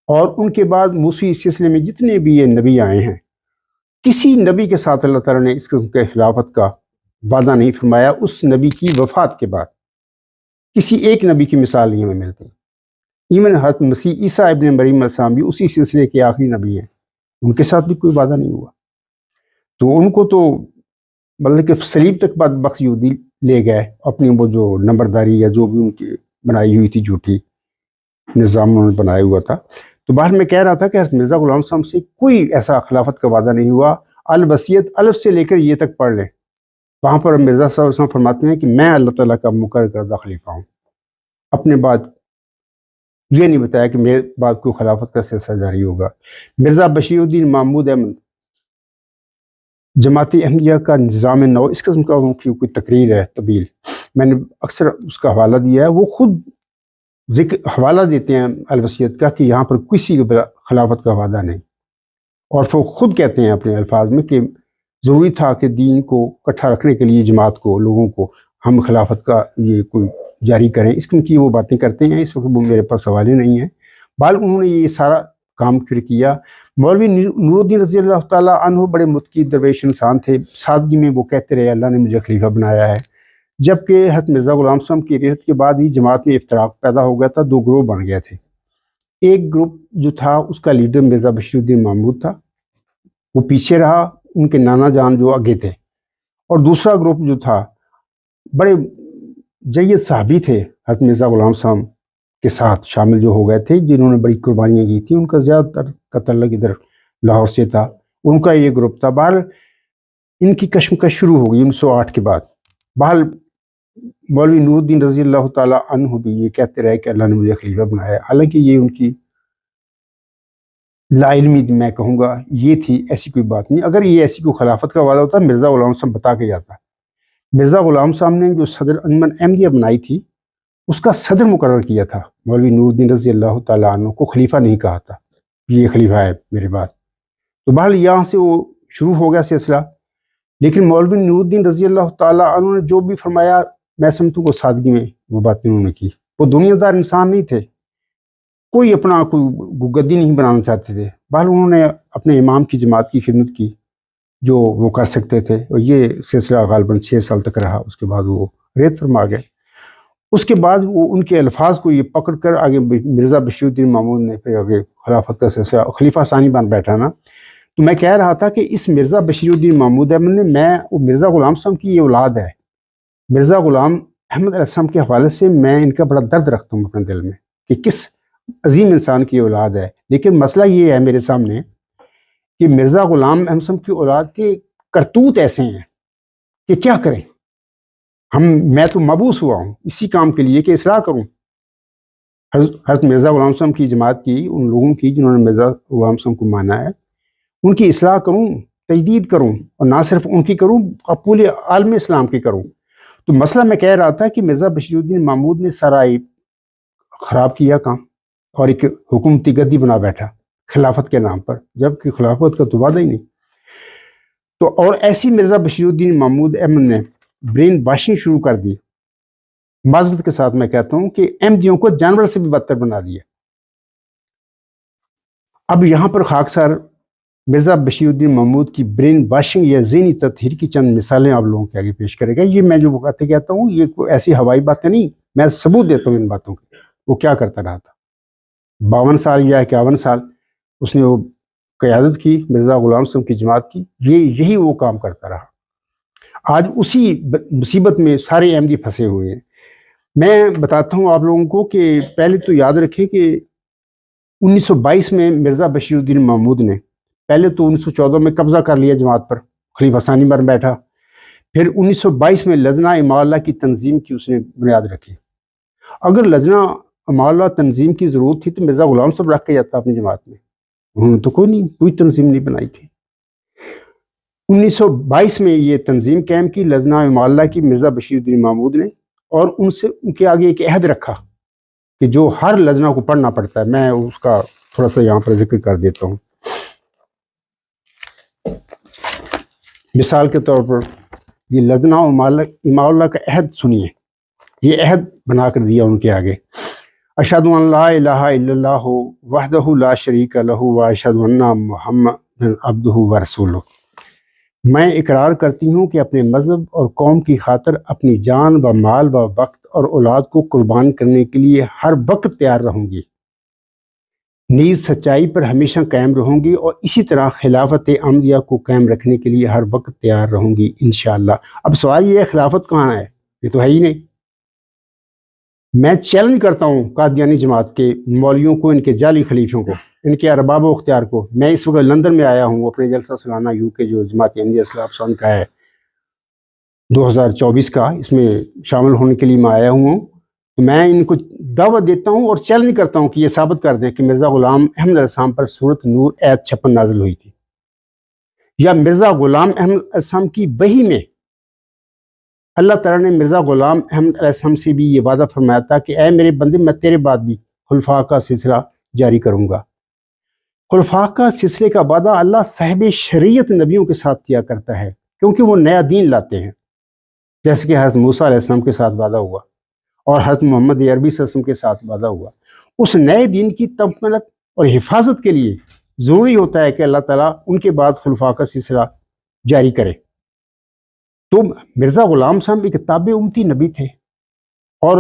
اور ان کے بعد موسوی سلسلے میں جتنے بھی یہ نبی آئے ہیں، کسی نبی کے ساتھ اللہ تعالیٰ نے اس قسم کے خلافت کا وعدہ نہیں فرمایا. اس نبی کی وفات کے بعد کسی ایک نبی کی مثال نہیں ہمیں ملتی. ایون حضرت مسیح عیسیٰ ابن مریم علیہ السلام بھی اسی سلسلے کے آخری نبی ہیں، ان کے ساتھ بھی کوئی وعدہ نہیں ہوا. تو ان کو تو مطلب کہ صلیب تک بدبخت یہودی لے گئے، اپنی وہ جو نمبرداری یا جو بھی ان کی بنائی ہوئی تھی جھوٹی نظام انہوں نے بنایا ہوا تھا. تو باہر میں کہہ رہا تھا کہ حضرت مرزا غلام صاحب سے کوئی ایسا خلافت کا وعدہ نہیں ہوا. الوصیت الف سے لے کر یہ تک پڑھ لیں، وہاں پر مرزا صاحب فرماتے ہیں کہ میں اللہ تعالیٰ کا مقرر کردہ خلیفہ ہوں. اپنے بعد یہ نہیں بتایا کہ میرے بعد کوئی خلافت کا سلسلہ جاری ہوگا. مرزا بشیر الدین محمود احمد جماعت احمدیہ کا نظام نو، اس قسم کا ان کی کوئی تقریر ہے طویل، میں نے اکثر اس کا حوالہ دیا ہے. وہ خود حوالہ دیتے ہیں الوصیت کا کہ یہاں پر کسی خلافت کا وعدہ نہیں، اور وہ خود کہتے ہیں اپنے الفاظ میں کہ ضروری تھا کہ دین کو اکٹھا رکھنے کے لیے جماعت کو، لوگوں کو، ہم خلافت کا یہ کوئی جاری کریں. اس قسم کی وہ باتیں کرتے ہیں. اس وقت وہ میرے پاس سوال ہی نہیں ہے. بال انہوں نے یہ سارا کام پھر کیا. مولوی نور الدین رضی اللہ تعالیٰ عنہ بڑے متقی درویش انسان تھے. سادگی میں وہ کہتے رہے اللہ نے مجھے خلیفہ بنایا ہے. جبکہ حضرت مرزا غلام صاحب کی رحلت کے بعد ہی جماعت میں افتراق پیدا ہو گیا تھا. دو گروہ بن گئے تھے. ایک گروپ جو تھا اس کا لیڈر مرزا بشیر الدین محمود تھا، وہ پیچھے رہا، ان کے نانا جان جو آگے تھے. اور دوسرا گروپ جو تھا بڑے جید صحابی تھے حضرت مرزا غلام صاحب کے ساتھ شامل جو ہو گئے تھے، جنہوں نے بڑی قربانیاں کی تھیں. ان کا زیادہ تر کا تعلق ادھر لاہور سے تھا. ان کا یہ گروپ تھا. بہرحال ان کی کشمکش شروع ہو گئی 1908 کے بعد. بہرحال مولوی نور الدین رضی اللہ تعالیٰ عنہ بھی یہ کہتے رہے کہ اللہ نے مجھے خلیفہ بنایا. حالانکہ یہ ان کی لا علمی میں کہوں گا یہ تھی، ایسی کوئی بات نہیں. اگر یہ ایسی کوئی خلافت کا وعدہ ہوتا مرزا غلام صاحب بتا کے جاتا. مرزا غلام صاحب نے جو صدر انجمن احمدیہ بنائی تھی اس کا صدر مقرر کیا تھا. مولوی نور الدین رضی اللہ تعالیٰ عنہ کو خلیفہ نہیں کہا تھا، یہ خلیفہ ہے میرے بعد. تو بہرحال یہاں سے وہ شروع ہو گیا سلسلہ. لیکن مولوی نور الدین رضی اللہ تعالیٰ عنہ نے جو بھی فرمایا میں سمجھوں کو سادگی میں وہ باتیں انہوں نے کی. وہ دنیا دار انسان نہیں تھے، کوئی اپنا کوئی گدی نہیں بنانا چاہتے تھے. بہرحال انہوں نے اپنے امام کی جماعت کی خدمت کی جو وہ کر سکتے تھے، اور یہ سلسلہ غالباً 6 سال تک رہا. اس کے بعد وہ ریت فرما گئے. اس کے بعد وہ ان کے الفاظ کو یہ پکڑ کر آگے مرزا بشیر الدین محمود نے پھر آگے خلافت کا سلسلہ خلیفہ ثانی بن بیٹھا نا. تو میں کہہ رہا تھا کہ اس مرزا بشیر الدین محمود احمد نے وہ مرزا غلام صاحب کی یہ اولاد ہے. مرزا غلام احمد علیہ السلام کے حوالے سے میں ان کا بڑا درد رکھتا ہوں اپنے دل میں کہ کس عظیم انسان کی اولاد ہے. لیکن مسئلہ یہ ہے میرے سامنے کہ مرزا غلام احمد صاحب کی اولاد کے کرتوت ایسے ہیں کہ کیا کریں. میں تو مبعوث ہوا ہوں اسی کام کے لیے کہ اصلاح کروں. حضرت مرزا غلام صاحب کی جماعت کی، ان لوگوں کی جنہوں نے مرزا غلام صاحب کو مانا ہے، ان کی اصلاح کروں، تجدید کروں، اور نہ صرف ان کی کروں، پورے عالم اسلام کی کروں. تو مسئلہ میں کہہ رہا تھا کہ مرزا بشیر الدین محمود نے سارا خراب کیا کام اور ایک حکومتی گدی بنا بیٹھا خلافت کے نام پر، جبکہ خلافت کا تو وعدہ ہی نہیں. تو اور ایسی مرزا بشیر الدین محمود احمد نے برین واشنگ شروع کر دی، معذرت کے ساتھ میں کہتا ہوں کہ احمدیوں کو جانور سے بھی بدتر بنا دیا۔ اب یہاں پر خاکسار مرزا بشیر الدین محمود کی برین واشنگ یا ذہنی تطہیر کی چند مثالیں آپ لوگوں کے آگے پیش کرے گا۔ یہ میں جو باتیں کہتا ہوں یہ کوئی ایسی ہوائی باتیں نہیں، میں ثبوت دیتا ہوں ان باتوں کے۔ وہ کیا کرتا رہا تھا 52 سال یا 51 سال اس نے وہ قیادت کی مرزا غلام صاحب کی جماعت کی، یہی وہ کام کرتا رہا۔ آج اسی مصیبت میں سارے احمدی پھنسے ہوئے ہیں۔ میں بتاتا ہوں آپ لوگوں کو کہ پہلے تو یاد رکھیں کہ 1922 میں مرزا بشیر الدین محمود نے پہلے تو 1914 میں قبضہ کر لیا جماعت پر، خلیفہ ثانی بن بیٹھا، پھر 1922 میں لجنہ اماء اللہ کی تنظیم کی اس نے بنیاد رکھی۔ اگر لجنہ اماء اللہ تنظیم کی ضرورت تھی تو مرزا غلام صاحب رکھ کے جاتا اپنی جماعت میں، انہوں نے تو کوئی تنظیم نہیں بنائی تھی۔ 1922 میں یہ تنظیم قائم کی لجنہ اماء اللہ کی مرزا بشیر الدین محمود نے، اور ان کے آگے ایک عہد رکھا کہ جو ہر لجنہ کو پڑھنا پڑتا ہے۔ میں اس کا تھوڑا سا یہاں پر ذکر کر دیتا ہوں۔ مثال کے طور پر یہ لجنہ اماء اللہ کا عہد سنیے، یہ عہد بنا کر دیا ان کے آگے: اشہد ان لا الہ الا اللہ وحدہ لا شریک لہ واشہد ان محمد عبدہ ورسولہ۔ میں اقرار کرتی ہوں کہ اپنے مذہب اور قوم کی خاطر اپنی جان و مال و وقت اور اولاد کو قربان کرنے کے لیے ہر وقت تیار رہوں گی، نیز سچائی پر ہمیشہ قائم رہوں گی، اور اسی طرح خلافت احمدیہ کو قائم رکھنے کے لیے ہر وقت تیار رہوں گی انشاءاللہ۔ اب سوال یہ ہے خلافت کہاں ہے؟ یہ تو ہے ہی نہیں۔ میں چیلنج کرتا ہوں قادیانی جماعت کے مولویوں کو، ان کے جعلی خلیفوں کو، ان کے ارباب و اختیار کو۔ میں اس وقت لندن میں آیا ہوں اپنے جلسہ سالانہ UK جو جماعت احمدیہ اصلاح پسند کا ہے 2024 کا، اس میں شامل ہونے کے لیے میں آیا ہوں۔ تو میں ان کو دعوت دیتا ہوں اور چیلنج کرتا ہوں کہ یہ ثابت کر دیں کہ مرزا غلام احمد علیہ السلام پر سورۃ نور آیت 56 نازل ہوئی تھی، یا مرزا غلام احمد علیہ السلام کی وحی میں اللہ تعالیٰ نے مرزا غلام احمد علیہ السلام سے بھی یہ وعدہ فرمایا تھا کہ اے میرے بندے میں تیرے بعد بھی خلفاء کا سلسلہ جاری کروں گا۔ خلفاء کا سلسلے کا وعدہ اللہ صاحب شریعت نبیوں کے ساتھ کیا کرتا ہے، کیونکہ وہ نیا دین لاتے ہیں، جیسے کہ حضرت موسیٰ علیہ السلام کے ساتھ وعدہ ہوا اور حضرت محمد عربی صلی اللہ علیہ وسلم کے ساتھ وعدہ ہوا۔ اس نئے دین کی تکمیل اور حفاظت کے لیے ضروری ہوتا ہے کہ اللہ تعالیٰ ان کے بعد خلفاء کا سلسلہ جاری کرے۔ تو مرزا غلام صاحب ایک تابع امتی نبی تھے، اور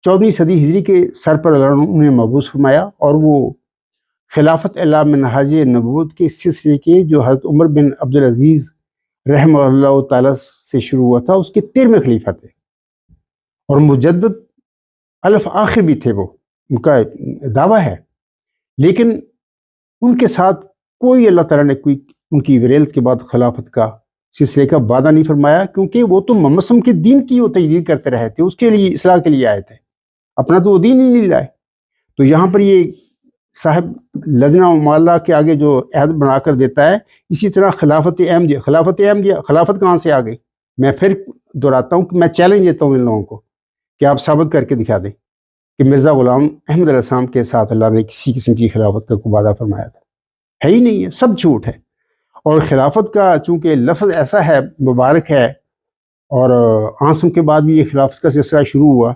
14ویں صدی ہجری کے سر پر اللہ نے انہیں مبعوث فرمایا، اور وہ خلافت اعلیٰ منہاج نبوت کے سلسلے کے جو حضرت عمر بن عبدالعزیز رحمہ اللہ تعالیٰ سے شروع ہوا تھا، اس کے 13ویں خلیفہ تھے، اور مجدد الف آخر بھی تھے، وہ ان کا دعویٰ ہے۔ لیکن ان کے ساتھ کوئی اللہ تعالیٰ نے کوئی ان کی ولادت کے بعد خلافت کا سلسلے کا وعدہ نہیں فرمایا، کیونکہ وہ تو محمد صلی اللہ علیہ وسلم کے دین کی وہ تجدید کرتے رہے تھے، اس کے لیے اصلاح کے لیے آئے تھے، اپنا تو وہ دین ہی نہیں لائے۔ تو یہاں پر یہ صاحب لجنہ اماء اللہ کے آگے جو عہد بنا کر دیتا ہے، اسی طرح خلافت احمدیہ خلافت کہاں سے آ گئی؟ میں پھر دہراتا ہوں کہ میں چیلنج دیتا ہوں ان لوگوں کو کہ آپ ثابت کر کے دکھا دیں کہ مرزا غلام احمد علیہ السلام کے ساتھ اللہ نے کسی قسم کی خلافت کا کوئی وعدہ فرمایا تھا، ہے ہی نہیں ہے، سب جھوٹ ہے۔ اور خلافت کا چونکہ لفظ ایسا ہے، مبارک ہے، اور آنسم کے بعد بھی یہ خلافت کا سلسلہ شروع ہوا،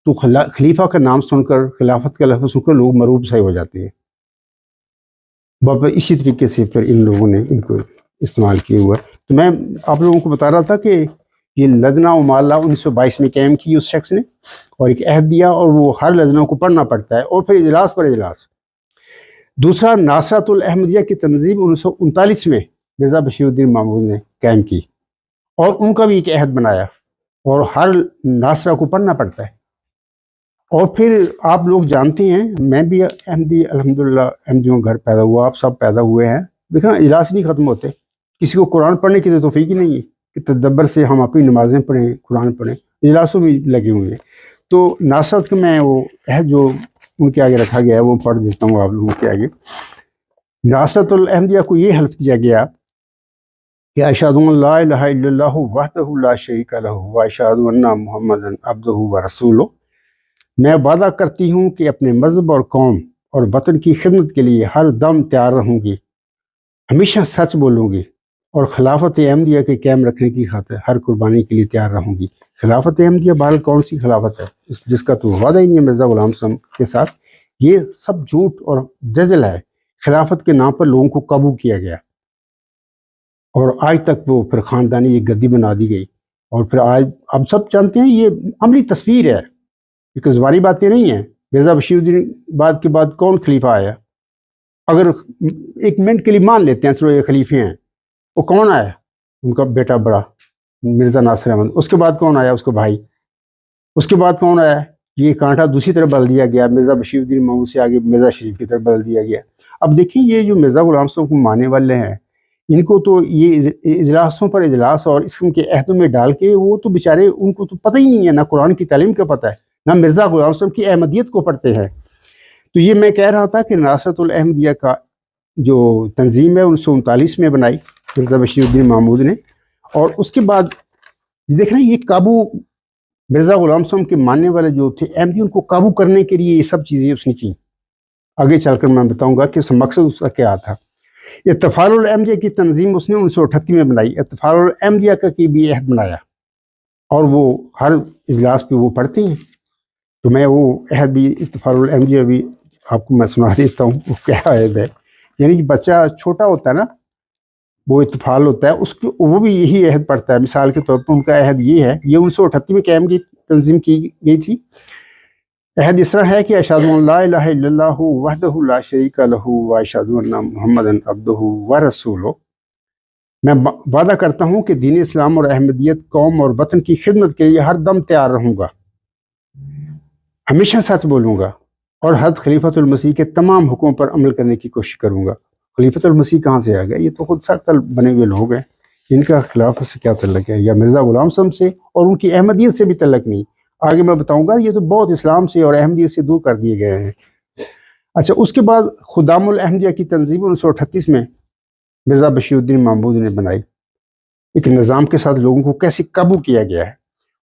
تو خلیفہ کا نام سن کر، خلافت کا لفظ سن کر لوگ مروب سے ہو جاتے ہیں۔ اسی طریقے سے پھر ان لوگوں نے ان کو استعمال کیا ہوا۔ تو میں آپ لوگوں کو بتا رہا تھا کہ یہ لجنہ اماء اللہ 1922 میں قائم کی اس شخص نے، اور ایک عہد دیا، اور وہ ہر لجنہ کو پڑھنا پڑتا ہے، اور پھر اجلاس پر اجلاس۔ دوسرا، ناصرۃ الاحمدیہ کی تنظیم 1939 میں مرزا بشیر الدین محمود نے قائم کی، اور ان کا بھی ایک عہد بنایا، اور ہر ناصرہ کو پڑھنا پڑتا ہے۔ اور پھر آپ لوگ جانتے ہیں، میں بھی احمدی الحمدللہ احمدیوں گھر پیدا ہوا، آپ سب پیدا ہوئے ہیں، لیکن اجلاس نہیں ختم ہوتے، کسی کو قرآن پڑھنے کی توفیق ہی نہیں ہے کہ تدبر سے ہم اپنی نمازیں پڑھیں، قرآن پڑھیں، اجلاسوں میں لگے ہوئے ہیں۔ تو ناصرت کا میں وہ عہد جو ان کے آگے رکھا گیا ہے وہ پڑھ دیتا ہوں آپ لوگوں کے آگے۔ ناصرۃ الاحمدیہ کو یہ حلف دیا گیا کہ اشہد ان لا الہ الا اللہ وحدہ لا شریک لہ واشہد ان محمد عبدہ ورسولہ۔ میں وعدہ کرتی ہوں کہ اپنے مذہب اور قوم اور وطن کی خدمت کے لیے ہر دم تیار رہوں گی، ہمیشہ سچ بولوں گی، اور خلافت احمدیہ کے قائم رکھنے کی خاطر ہر قربانی کے لیے تیار رہوں گی۔ خلافت احمدیہ بہرحال کون سی خلافت ہے جس کا تو وعدہ ہی نہیں ہے مرزا غلام حسن کے ساتھ؟ یہ سب جھوٹ اور جزل ہے۔ خلافت کے نام پر لوگوں کو قابو کیا گیا اور آج تک وہ پھر خاندانی ایک گدی بنا دی گئی، اور پھر آج اب سب جانتے ہیں یہ عملی تصویر ہے، یہ زبانی باتیں نہیں ہیں۔ مرزا بشیر الدین بعد کے بعد کون خلیفہ آیا؟ اگر ایک منٹ کے لیے مان لیتے ہیں چلو یہ خلیفے ہیں، وہ کون آیا؟ ان کا بیٹا بڑا مرزا ناصر احمد۔ اس کے بعد کون آیا؟ اس کا بھائی۔ اس کے بعد کون آیا؟ یہ کانٹا دوسری طرف بدل دیا گیا، مرزا بشیر الدین محمود سے آگے مرزا شریف کی طرف بدل دیا گیا۔ اب دیکھیں یہ جو مرزا غلام حسن کو ماننے والے ہیں، ان کو تو یہ اجلاسوں پر اجلاس اور اس کے عہدوں میں ڈال کے وہ تو بیچارے ان کو تو پتہ ہی نہیں ہے، نہ قرآن کی تعلیم کا پتہ ہے، نہ مرزا غلام حسن کی احمدیت کو پڑھتے ہیں۔ تو یہ میں کہہ رہا تھا کہ ناصرۃ الاحمدیہ کا جو تنظیم ہے 1939 میں بنائی مرزا بشیر الدین محمود نے، اور اس کے بعد دیکھ رہے ہیں یہ قابو مرزا غلام حسن کے ماننے والے جو تھے احمدی، ان کو قابو کرنے کے لیے یہ سب چیزیں اس نے کی۔ آگے چل کر میں بتاؤں گا کہ اس مقصد اس کا کیا تھا۔ اتفاق الاحمدیہ کی تنظیم اس نے 1938 میں بنائی، اتفاق الاحمدیہ کا کی بھی عہد بنایا، اور وہ ہر اجلاس پہ وہ پڑھتے ہیں۔ تو میں وہ عہد بھی اتفاق الاحمدیہ بھی آپ کو میں سنا دیتا ہوں وہ کیا عہد ہے۔ یعنی بچہ چھوٹا ہوتا ہے نا، وہ اتفاق ہوتا ہے، اس کو وہ بھی یہی عہد پڑھتا ہے۔ مثال کے طور پر ان کا عہد یہ ہے، یہ 1938 میں قائم کی تنظیم کی گئی تھی۔ عہد اس طرح ہے کہ اشہد ان لا الہ الا اللہ وحدہ لا شریک لہ واشہد ان محمدا عبدہ ورسولہ۔ میں وعدہ کرتا ہوں کہ دین اسلام اور احمدیت، قوم اور وطن کی خدمت کے لیے ہر دم تیار رہوں گا، ہمیشہ سچ بولوں گا، اور حضرت خلیفۃ المسیح کے تمام حکموں پر عمل کرنے کی کوشش کروں گا۔ خلیفۃ المسیح کہاں سے آ گیا؟ یہ تو خود سخت بنے ہوئے لوگ ہیں، ان کا خلافت سے کیا تعلق ہے؟ یا مرزا غلام حسن سے اور ان کی احمدیت سے بھی تعلق نہیں۔ آگے میں بتاؤں گا یہ تو بہت اسلام سے اور احمدیت سے دور کر دیے گئے ہیں۔ اچھا، اس کے بعد خدام الاحمدیہ کی تنظیم 1938 میں مرزا بشیر الدین محمود نے بنائی۔ ایک نظام کے ساتھ لوگوں کو کیسے قابو کیا گیا ہے،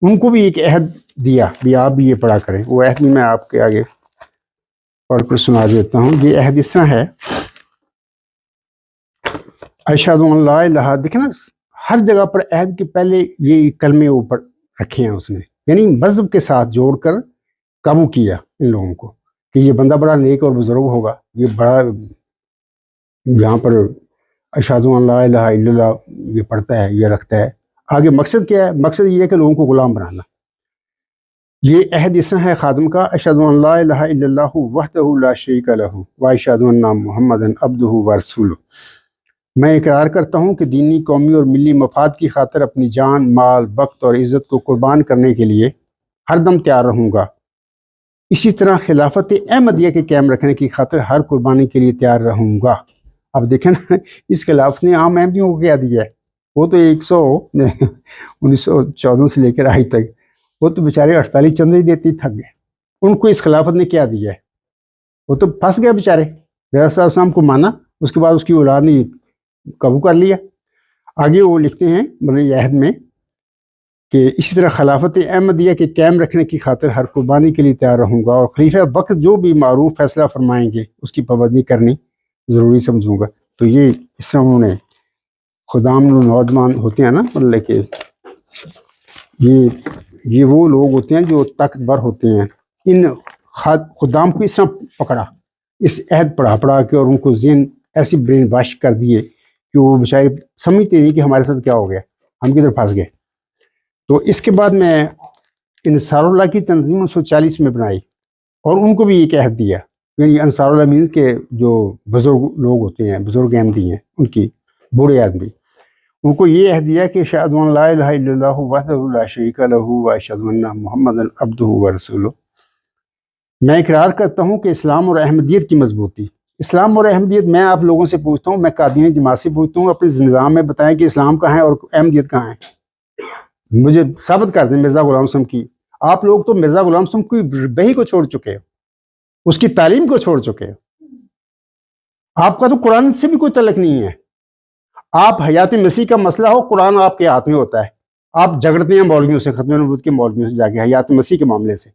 ان کو بھی ایک عہد دیا بھی آپ بھی یہ پڑھا کریں۔ وہ عہد بھی میں آپ کے آگے پڑھ کر سنا دیتا ہوں۔ یہ عہد اس طرح ہے، اشہد ان لا الہ، دیکھیں نا ہر جگہ پر عہد کے پہلے یہ کلمے اوپر رکھے ہیں اس نے، یعنی مذہب کے ساتھ جوڑ کر قابو کیا ان لوگوں کو کہ یہ بندہ بڑا نیک اور بزرگ ہوگا، یہ بڑا یہاں پر اشہد ان لا الہ الا اللہ یہ پڑھتا ہے، یہ رکھتا ہے۔ آگے مقصد کیا ہے؟ مقصد یہ ہے کہ لوگوں کو غلام بنانا۔ یہ عہد اس طرح ہے خادم کا، اشہد ان لا الہ الا اللہ وحدہ لا شریک لہ واشہد ان محمدا عبدہ ورسولہ۔ میں اقرار کرتا ہوں کہ دینی، قومی اور ملی مفاد کی خاطر اپنی جان، مال، وقت اور عزت کو قربان کرنے کے لیے ہر دم تیار رہوں گا۔ اسی طرح خلافت احمدیہ کے قائم رکھنے کی خاطر ہر قربانی کے لیے تیار رہوں گا۔ اب دیکھیں نا اس خلافت نے عام احمدیوں کو کیا دیا ہے؟ وہ تو 1914 سے لے کر آج تک وہ تو بیچارے 48 چندے ہی دیتے تھک گئے۔ ان کو اس خلافت نے کیا دیا ہے؟ وہ تو پھنس گئے بیچارے۔ رسول السلام کو مانا، اس کے بعد اس کی اولاد نے قابو کر لیا۔ آگے وہ لکھتے ہیں مطلب عہد میں کہ اسی طرح خلافت احمدیہ کے قائم رکھنے کی خاطر ہر قربانی کے لیے تیار رہوں گا، اور خلیفہ وقت جو بھی معروف فیصلہ فرمائیں گے اس کی پابندی کرنی ضروری سمجھوں گا۔ تو یہ اس طرح انہوں نے خدام نوجوان ہوتے ہیں نا، مطلب کہ یہ وہ لوگ ہوتے ہیں جو طاقتور ہوتے ہیں، ان خدام کو اس طرح پکڑا، اس عہد پڑھا کے، اور ان کو ذہن ایسی برین واش کر دیے کہ وہ بیچارے سمجھتے نہیں کہ ہمارے ساتھ کیا ہو گیا، ہم کدھر پھنس گئے۔ تو اس کے بعد میں انصار اللہ کی تنظیم 1940 میں بنائی، اور ان کو بھی ایک عہد دیا، یعنی انصار اللہ مینز کے جو بزرگ لوگ ہوتے ہیں، بزرگ احمدی ہیں، ان کی بوڑھے آدمی، ان کو یہ عہد دیا کہ اشہد ان لا الہ الا اللہ وحدہ لا شریک لہ واشہد ان محمدا عبدہ ورسولہ۔ میں اقرار کرتا ہوں کہ اسلام اور احمدیت کی مضبوطی، اسلام اور احمدیت، میں آپ لوگوں سے پوچھتا ہوں، میں قادیانی جماعت سے پوچھتا ہوں، اپنے نظام میں بتائیں کہ اسلام کہاں ہے اور احمدیت کہاں ہے، مجھے ثابت کر دیں مرزا غلام حسن کی۔ آپ لوگ تو مرزا غلام حسن کی بہی کو چھوڑ چکے ہو، اس کی تعلیم کو چھوڑ چکے ہو، آپ کا تو قرآن سے بھی کوئی تعلق نہیں ہے۔ آپ حیات مسیح کا مسئلہ ہو، قرآن آپ کے ہاتھ میں ہوتا ہے، آپ جھگڑتے ہیں مولویوں سے، ختم نبوت کے مولویوں سے جا کے حیات مسیح کے معاملے سے۔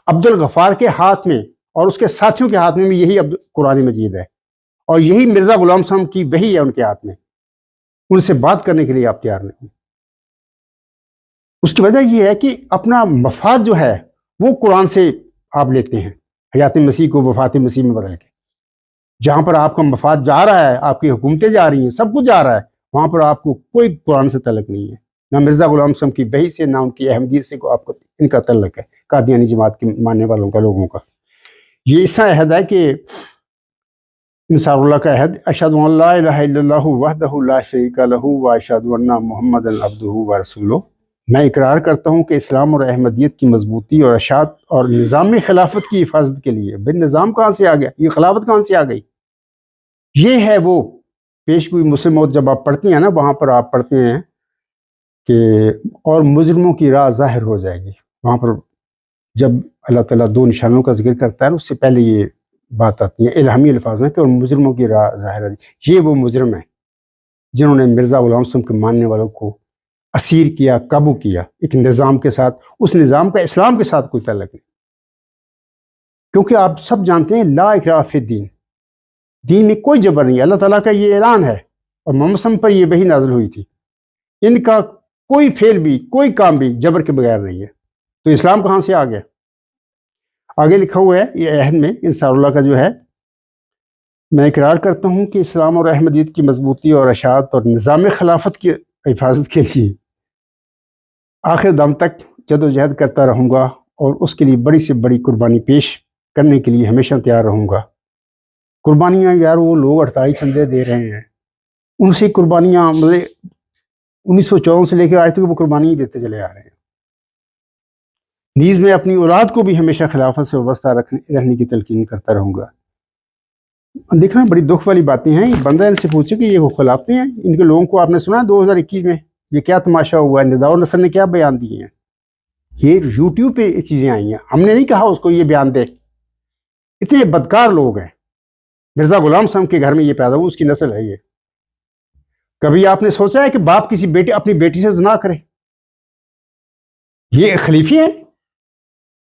عبد الغفار کے ہاتھ میں اور اس کے ساتھیوں کے ہاتھ میں بھی یہی قرآن مجید ہے، اور یہی مرزا غلام حسن کی وحی ہے ان کے ہاتھ میں۔ ان سے بات کرنے کے لیے آپ تیار نہیں. اس کی وجہ یہ ہے کہ اپنا مفاد جو ہے وہ قرآن سے آپ لیتے ہیں، حیات مسیح کو وفات مسیح میں بدل کے. جہاں پر آپ کا مفاد جا رہا ہے، آپ کی حکومتیں جا رہی ہیں، سب کچھ جا رہا ہے، وہاں پر آپ کو کوئی قرآن سے تعلق نہیں ہے، نہ مرزا غلام صاحب کی بحی سے، نہ ان کی احمدیت سے کو آپ کو ان کا تعلق ہے، قادیانی جماعت کے ماننے والوں کا، لوگوں کا. یہ ایسا عہد ہے کہ انصار اللہ کا عہد، اشہد ان لا الہ الا اللہ وحدہ لا شریک لہ واشہد ان محمد عبدہ ورسولہ. میں اقرار کرتا ہوں کہ اسلام اور احمدیت کی مضبوطی اور اشاعت اور نظام خلافت کی حفاظت کے لیے. بھائی نظام کہاں سے آ گیا؟ یہ خلافت کہاں سے آ گئی؟ یہ ہے وہ پیش گوئی مسلم موت. جب آپ پڑھتے ہیں نا، وہاں پر آپ پڑھتے ہیں کہ اور مجرموں کی راہ ظاہر ہو جائے گی. وہاں پر جب اللہ تعالیٰ دو نشانوں کا ذکر کرتا ہے، اس سے پہلے یہ بات آتی ہے، الہامی الفاظ ہیں کہ اور مجرموں کی راہ ظاہر ہو جائے گی. یہ وہ مجرم ہیں جنہوں نے مرزا غلام صاحب کے ماننے والوں کو اسیر کیا، قابو کیا، ایک نظام کے ساتھ. اس نظام کا اسلام کے ساتھ کوئی تعلق نہیں، کیونکہ آپ سب جانتے ہیں لا اکراہ فی الدین، دین میں کوئی جبر نہیں. اللہ تعالیٰ کا یہ اعلان ہے، اور محمد صلی اللہ علیہ وسلم پر یہ وحی نازل ہوئی تھی. ان کا کوئی فعل بھی، کوئی کام بھی جبر کے بغیر نہیں ہے. تو اسلام کہاں سے آ گیا؟ آگے لکھا ہوا ہے یہ عہد میں انصار اللہ کا جو ہے، میں اقرار کرتا ہوں کہ اسلام اور احمدیت کی مضبوطی اور اشاعت اور نظام خلافت کی حفاظت کے لیے آخر دم تک جد و جہد کرتا رہوں گا، اور اس کے لیے بڑی سے بڑی قربانی پیش کرنے کے لیے ہمیشہ تیار رہوں گا. قربانیاں یار وہ لوگ 48 چندے دے رہے ہیں، ان سے قربانیاں مطلب 1954 سے لے کے آج تک وہ قربانی دیتے چلے آ رہے ہیں. نیز میں اپنی اولاد کو بھی ہمیشہ خلافت سے وابستہ رہنے کی تلقین کرتا رہوں گا. دیکھنا بڑی دکھ والی باتیں ہیں. بندہ ان سے پوچھے کہ یہ وہ خلافتے ہیں، ان کے لوگوں کو آپ نے سنا 2021 میں یہ کیا تماشا ہوا ہے، ندا و نصر نے کیا بیان دیے ہیں. یہ یوٹیوب پہ یہ چیزیں آئی ہیں، ہم نے نہیں کہا اس کو یہ بیان دے. اتنے بدکار لوگ ہیں. مرزا غلام صاحب کے گھر میں یہ پیدا ہوا، اس کی نسل ہے یہ. کبھی آپ نے سوچا ہے کہ باپ کسی بیٹے اپنی بیٹی سے زنا کرے؟ یہ خلیفے ہیں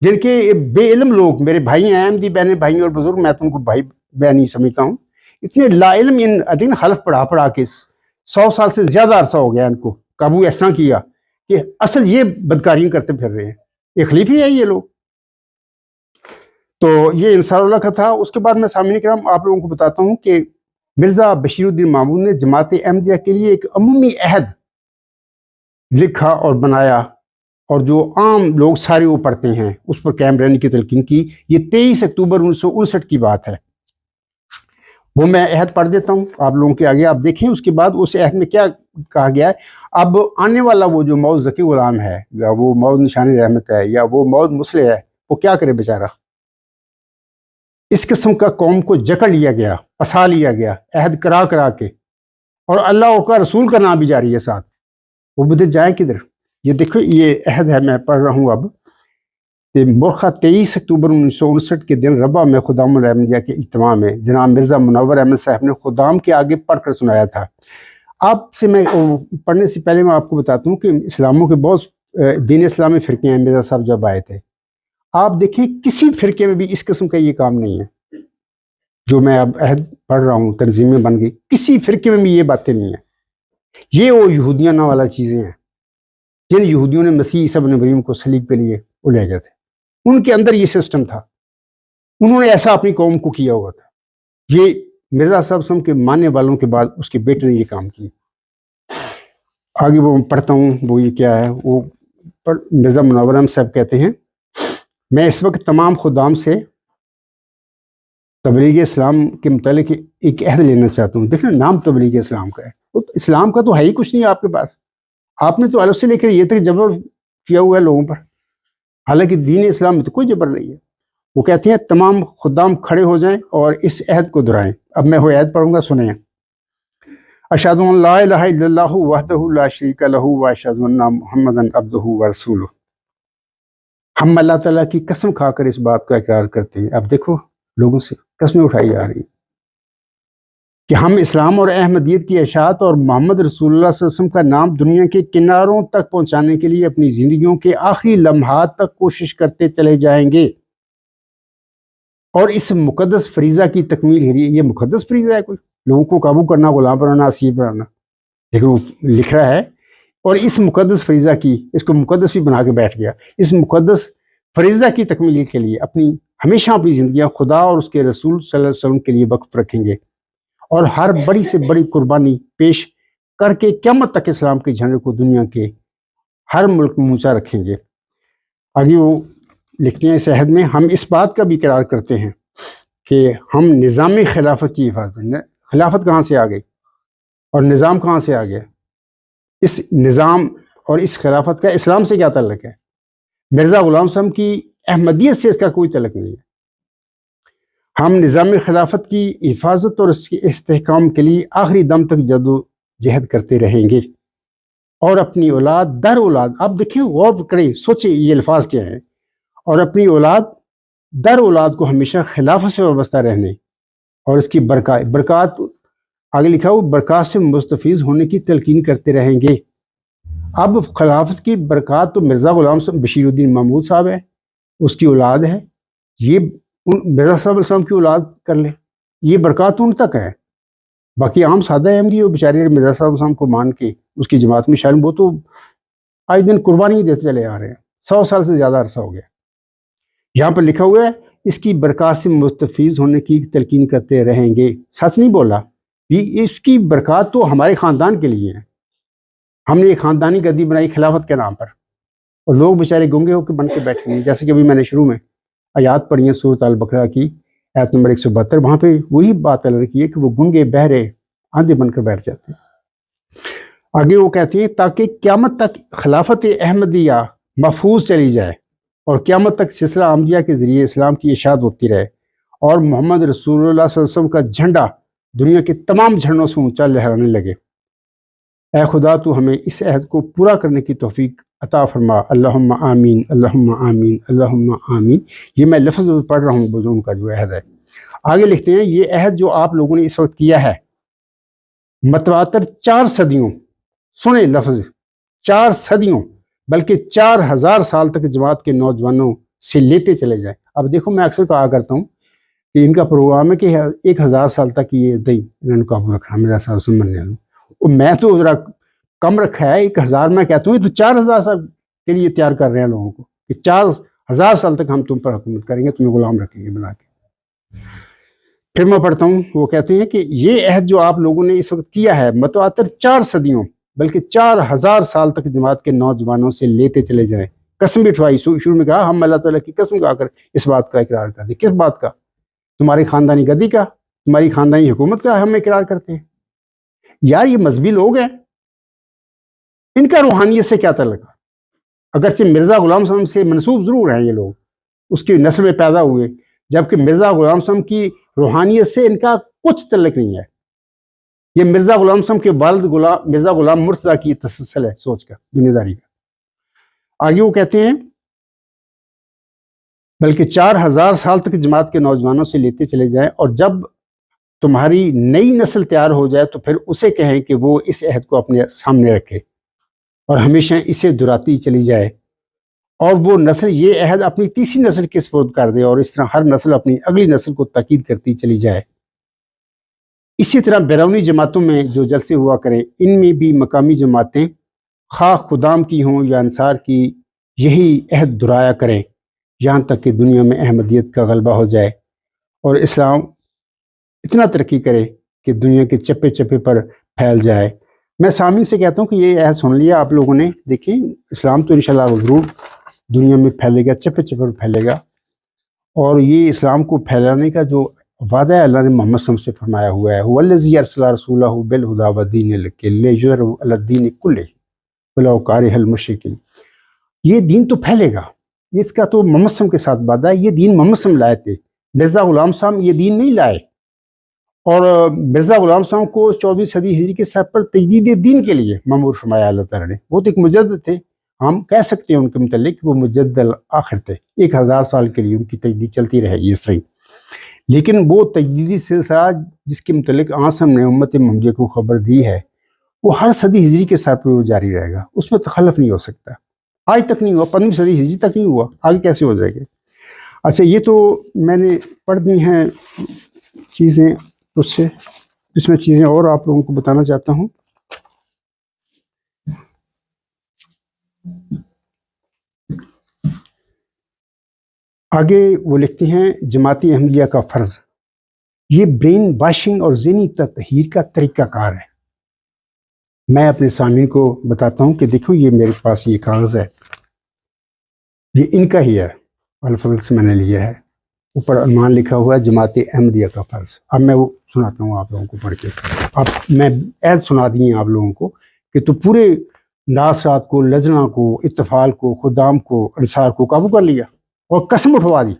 جن کے بے علم لوگ، میرے بھائی ہیں، احمدی بہنیں، بھائی اور بزرگ، میں تم کو بھائی بہن ہی سمجھتا ہوں. اتنے لا علم ان ادین حلف پڑھا کے 100 سال سے زیادہ عرصہ ہو گیا ان کو قابو ایسا کیا کہ اصل یہ بدکاریاں کرتے پھر رہے ہیں. یہ خلیفے ہیں یہ لوگ. تو یہ انصار اللہ کا تھا. اس کے بعد میں سامعین کرام آپ لوگوں کو بتاتا ہوں کہ مرزا بشیر الدین مامون نے جماعت احمدیہ کے لیے ایک عمومی عہد لکھا اور بنایا، اور جو عام لوگ سارے وہ پڑھتے ہیں اس پر قائم رہنے کی تلقین کی. یہ 23 اکتوبر 1959 کی بات ہے. وہ میں عہد پڑھ دیتا ہوں آپ لوگوں کے آگے، آپ دیکھیں اس کے بعد اس عہد میں کیا کہا گیا ہے. اب آنے والا وہ جو موعظ ذکی غلام ہے، یا وہ موعظ نشان رحمت ہے، یا وہ موعظ مصلح ہے، وہ کیا کرے بیچارہ. اس قسم کا قوم کو جکڑ لیا گیا، پھنسا لیا گیا عہد کرا کے، اور اللہ کا رسول کا نام بھی جاری ہے ساتھ. وہ بدل جائیں کدھر؟ یہ دیکھو یہ عہد ہے، میں پڑھ رہا ہوں اب. مرخہ 23 اکتوبر 1959 کے دن ربا میں خدام الاحمدیہ کے اجتماع میں جناب مرزا منور احمد صاحب نے خدام کے آگے پڑھ کر سنایا تھا. آپ سے میں پڑھنے سے پہلے میں آپ کو بتاتا ہوں کہ اسلاموں کے بہت دین اسلامی فرقے ہیں. مرزا صاحب جب آئے تھے، آپ دیکھیں کسی فرقے میں بھی اس قسم کا یہ کام نہیں ہے جو میں اب عہد پڑھ رہا ہوں. تنظیمیں بن گئی، کسی فرقے میں بھی یہ باتیں نہیں ہیں. یہ وہ یہودیانہ والا چیزیں ہیں جن یہودیوں نے مسیح عیسیٰ ابن مریم کو صلیب پہ لیے وہ لے گئے تھے. ان کے اندر یہ سسٹم تھا، انہوں نے ایسا اپنی قوم کو کیا ہوا تھا. یہ مرزا صاحب کے ماننے والوں کے بعد اس کے بیٹے نے یہ کام کیا. آگے وہ پڑھتا ہوں، وہ یہ کیا ہے. وہ مرزا منور احمد صاحب کہتے ہیں، میں اس وقت تمام خدام سے تبلیغ اسلام کے متعلق ایک عہد لینا چاہتا ہوں. دیکھنا نام تبلیغ اسلام کا ہے، اسلام کا تو ہے ہی کچھ نہیں آپ کے پاس. آپ نے تو الگ سے لے کر یہ تک جبر کیا ہوا ہے لوگوں پر، حالانکہ دین اسلام میں تو کوئی جبر نہیں ہے. وہ کہتے ہیں تمام خدام کھڑے ہو جائیں اور اس عہد کو دہرائیں. اب میں وہ عہد پڑھوں گا، سنیں. اشہد ان لا الہ الا اللہ وحدہ لا شریک لہ واشہد ان محمد عبدہ ورسولہ. ہم اللہ تعالیٰ کی قسم کھا کر اس بات کا اقرار کرتے ہیں. اب دیکھو لوگوں سے قسمیں اٹھائی جا رہی ہیں کہ ہم اسلام اور احمدیت کی اشاعت اور محمد رسول اللہ صلی اللہ علیہ وسلم کا نام دنیا کے کناروں تک پہنچانے کے لیے اپنی زندگیوں کے آخری لمحات تک کوشش کرتے چلے جائیں گے، اور اس مقدس فریضہ کی تکمیل ہے. یہ مقدس فریضہ ہے کوئی لوگوں کو قابو کرنا، غلام بنانا، اسیر بنانا. لیکن وہ لکھ رہا ہے اور اس مقدس فریضہ کی، اس کو مقدس بھی بنا کے بیٹھ گیا، اس مقدس فریضہ کی تکمیل کے لیے ہمیشہ اپنی زندگیاں خدا اور اس کے رسول صلی اللہ علیہ وسلم کے لیے وقف رکھیں گے، اور ہر بڑی سے بڑی قربانی پیش کر کے قیامت تک اسلام کے جھنڈے کو دنیا کے ہر ملک میں اونچا رکھیں گے۔ آگے وہ لکھتے ہیں اس عہد میں ہم اس بات کا بھی اقرار کرتے ہیں کہ ہم نظام خلافت کی حفاظت، خلافت کہاں سے آ گئی اور نظام کہاں سے آ گیا؟ اس نظام اور اس خلافت کا اسلام سے کیا تعلق ہے؟ مرزا غلام صاحب کی احمدیت سے اس کا کوئی تعلق نہیں ہے۔ ہم نظام خلافت کی حفاظت اور اس کے استحکام کے لیے آخری دم تک جدوجہد کرتے رہیں گے، اور اپنی اولاد در اولاد، آپ دیکھیں غور کریں، سوچیں یہ الفاظ کیا ہیں، اور اپنی اولاد در اولاد کو ہمیشہ خلافت سے وابستہ رہنے اور اس کی برکات آگے لکھا ہو برکات سے مستفیض ہونے کی تلقین کرتے رہیں گے۔ اب خلافت کی برکات تو مرزا غلام صاحب بشیر الدین محمود صاحب ہے، اس کی اولاد ہے، یہ مرزا صاحب السلام کی اولاد کر لے، یہ برکات ان تک ہے۔ باقی عام سادہ احمدی وہ بیچارے مرزا صاحب السلام کو مان کے اس کی جماعت میں شامل، وہ تو آج دن قربانی دیتے چلے آ رہے ہیں، 100 سال سے زیادہ عرصہ ہو گیا۔ یہاں پر لکھا ہوا ہے اس کی برکات سے مستفیض ہونے کی تلقین کرتے رہیں گے، سچ نہیں بولا، یہ اس کی برکات تو ہمارے خاندان کے لیے ہے، ہم نے ایک خاندانی گدی بنائی خلافت کے نام پر، اور لوگ بیچارے گنگے ہو کے بن کے بیٹھے ہیں، جیسے کہ ابھی میں نے شروع میں آیات پڑھی ہیں سورۃ البقرہ کی آیت نمبر 172، وہاں پہ وہی بات اللہ کی ہے کہ وہ گنگے بہرے آندھے بن کر بیٹھ جاتے ہیں۔ آگے وہ کہتے ہیں تاکہ قیامت تک خلافت احمدیہ محفوظ چلی جائے اور قیامت تک سلسلہ احمدیہ کے ذریعے اسلام کی اشاعت ہوتی رہے، اور محمد رسول اللہ صلی اللہ علیہ وسلم کا جھنڈا دنیا کے تمام جھنڈوں سے اونچا لہرانے لگے۔ اے خدا تو ہمیں اس عہد کو پورا کرنے کی توفیق عطا فرما، اللہم آمین، اللہم آمین، اللہم آمین۔ یہ میں لفظ پڑھ رہا ہوں بزرگوں کا جو عہد ہے۔ آگے لکھتے ہیں یہ عہد جو آپ لوگوں نے اس وقت کیا ہے متواتر 4 صدیوں، سنیں لفظ 4 صدیوں بلکہ 4000 سال تک جماعت کے نوجوانوں سے لیتے چلے جائیں۔ اب دیکھو میں اکثر کہا کرتا ہوں کہ ان کا پروگرام ہے کہ 1000 سال تک یہ دیں انہوں نے قابو رکھنا، میرا سال سننے لوں، اور میں تو ذرا کم رکھا ہے 1000، میں کہتا ہوں یہ تو 4000 سال کے لیے تیار کر رہے ہیں لوگوں کو کہ 4000 سال تک ہم تم پر حکومت کریں گے، تمہیں غلام رکھیں گے بنا کے۔ پھر میں پڑھتا ہوں، وہ کہتے ہیں کہ یہ عہد جو آپ لوگوں نے اس وقت کیا ہے متواتر 4 صدیوں بلکہ 4000 سال تک جماعت کے نوجوانوں سے لیتے چلے جائیں۔ قسم بھی اٹھوائی، شروع میں کہا ہم اللہ تعالیٰ کی قسم کھا کر اس بات کا اقرار کرتے ہیں۔ کس بات کا؟ تمہاری خاندانی گدی کا، تمہاری خاندانی حکومت کا ہم اقرار کرتے ہیں۔ یار یہ مذہبی لوگ ہیں، ان کا روحانیت سے کیا تعلق ہے؟ اگرچہ مرزا غلام صاحب سے منسوب ضرور ہیں یہ لوگ، اس کی نسل میں پیدا ہوئے، جبکہ مرزا غلام صاحب کی روحانیت سے ان کا کچھ تعلق نہیں ہے۔ یہ مرزا غلام صاحب کے والد مرزا غلام مرتضیٰ کی تسلسل ہے سوچ کا، دنیا داری کا۔ آگے وہ کہتے ہیں بلکہ 4000 سال تک جماعت کے نوجوانوں سے لیتے چلے جائیں، اور جب تمہاری نئی نسل تیار ہو جائے تو پھر اسے کہیں کہ وہ اس عہد کو اپنے سامنے رکھے اور ہمیشہ اسے دہراتی چلی جائے، اور وہ نسل یہ عہد اپنی تیسری نسل کے سپرد کر دے، اور اس طرح ہر نسل اپنی اگلی نسل کو تاکید کرتی چلی جائے۔ اسی طرح بیرونی جماعتوں میں جو جلسے ہوا کریں ان میں بھی مقامی جماعتیں خواہ خدام کی ہوں یا انصار کی یہی عہد دہرایا کریں، یہاں تک کہ دنیا میں احمدیت کا غلبہ ہو جائے اور اسلام اتنا ترقی کرے کہ دنیا کے چپے چپے پر پھیل جائے۔ میں سامعین سے کہتا ہوں کہ یہ عہد سن لیا آپ لوگوں نے، دیکھیں اسلام تو انشاءاللہ ضرور دنیا میں پھیلے گا، چپے چپے پر پھیلے گا، اور یہ اسلام کو پھیلانے کا جو وعدہ ہے اللہ نے محمد صلی اللہ علیہ وسلم سے فرمایا ہوا ہے، وَالَّذِي أَرْسَلَ رَسُولَهُ بِالْهُدَىٰ وَدِينِ الْحَقِّ لِيُظْهِرَهُ عَلَى الدِّينِ كُلِّهِ وَلَوْ كَرِهَ الْمُشْرِكُونَ۔ یہ دین تو پھیلے گا، اس کا تو محمد صلی اللہ علیہ وسلم کے ساتھ وعدہ ہے، یہ دین محمد صلی اللہ علیہ وسلم لائے تھے، مرزا غلام صاحب یہ دین نہیں لائے، اور مرزا غلام صاحب کو 14ویں صدی ہجری کے سر پر تجدید دین کے لیے مامور فرمایا اللہ تعالیٰ نے۔ وہ تو ایک مجدد تھے، ہم کہہ سکتے ہیں ان کے متعلق وہ مجدد آخر تھے، 1000 سال کے لیے ان کی تجدید چلتی رہے گی اس طرح، لیکن وہ تجدیدی سلسلہ جس کے متعلق آسم نے امت محمدیہ کو خبر دی ہے وہ ہر صدی ہجری کے سر پر وہ جاری رہے گا، اس میں تخلف نہیں ہو سکتا۔ آج تک نہیں ہوا، 15ویں صدی ہجری تک نہیں ہوا، آگے کیسے ہو جائے گا؟ اچھا یہ تو میں نے پڑھ دی ہیں چیزیں، اس میں چیزیں اور آپ لوگوں کو بتانا چاہتا ہوں۔ آگے وہ لکھتے ہیں جماعت احمدیہ کا فرض، یہ برین واشنگ اور ذہنی تطہیر کا طریقہ کار ہے۔ میں اپنے سامعین کو بتاتا ہوں کہ دیکھو یہ میرے پاس یہ کاغذ ہے، یہ ان کا ہی ہے، الفضل سے میں نے لیا ہے، اوپر عنوان لکھا ہوا ہے جماعت احمدیہ کا فرض۔ اب میں وہ سناتا ہوں آپ لوگوں کو پڑھ کے، اب میں عہد سنا دی ہیں آپ لوگوں کو کہ تو پورے ناصرات کو، لجنا کو، اتفال کو، خدام کو، انصار کو قابو کر لیا اور قسم اٹھوا دی۔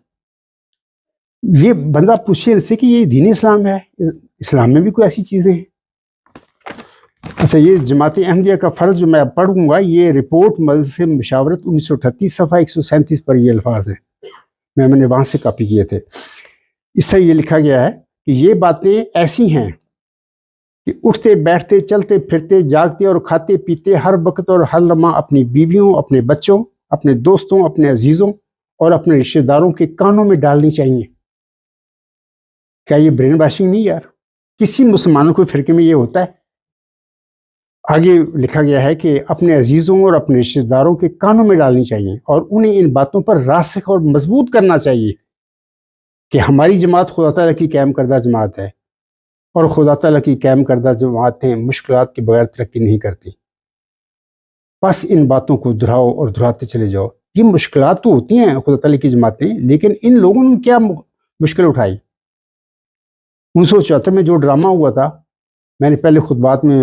یہ بندہ پوچھے ان سے کہ یہ دین اسلام ہے، اسلام میں بھی کوئی ایسی چیزیں ہیں؟ اچھا، یہ جماعت احمدیہ کا فرض جو میں پڑھوں گا، یہ رپورٹ مجلس مشاورت 1938 صفحہ 137 پر یہ الفاظ ہیں، میں نے وہاں سے کاپی کیے تھے۔ اس سے یہ لکھا گیا ہے کہ یہ باتیں ایسی ہیں کہ اٹھتے بیٹھتے، چلتے پھرتے، جاگتے اور کھاتے پیتے ہر وقت اور ہر لمحہ اپنی بیویوں، اپنے بچوں، اپنے دوستوں، اپنے عزیزوں اور اپنے رشتہ داروں کے کانوں میں ڈالنی چاہیے۔ کیا یہ برین واشنگ نہیں یار؟ کسی مسلمانوں کے فرقے میں یہ ہوتا ہے؟ آگے لکھا گیا ہے کہ اپنے عزیزوں اور اپنے رشتہ داروں کے کانوں میں ڈالنی چاہیے اور انہیں ان باتوں پر راسخ اور مضبوط کرنا چاہیے کہ ہماری جماعت خدا تعالیٰ کی قائم کردہ جماعت ہے اور خدا تعالیٰ کی قائم کردہ جماعتیں مشکلات کے بغیر ترقی نہیں کرتی۔ بس ان باتوں کو دہراؤ اور دہراتے چلے جاؤ۔ یہ مشکلات تو ہوتی ہیں خدا تعالیٰ کی جماعتیں، لیکن ان لوگوں نے کیا مشکل اٹھائی؟ 1974 میں جو ڈرامہ ہوا تھا، میں نے پہلے خطبات میں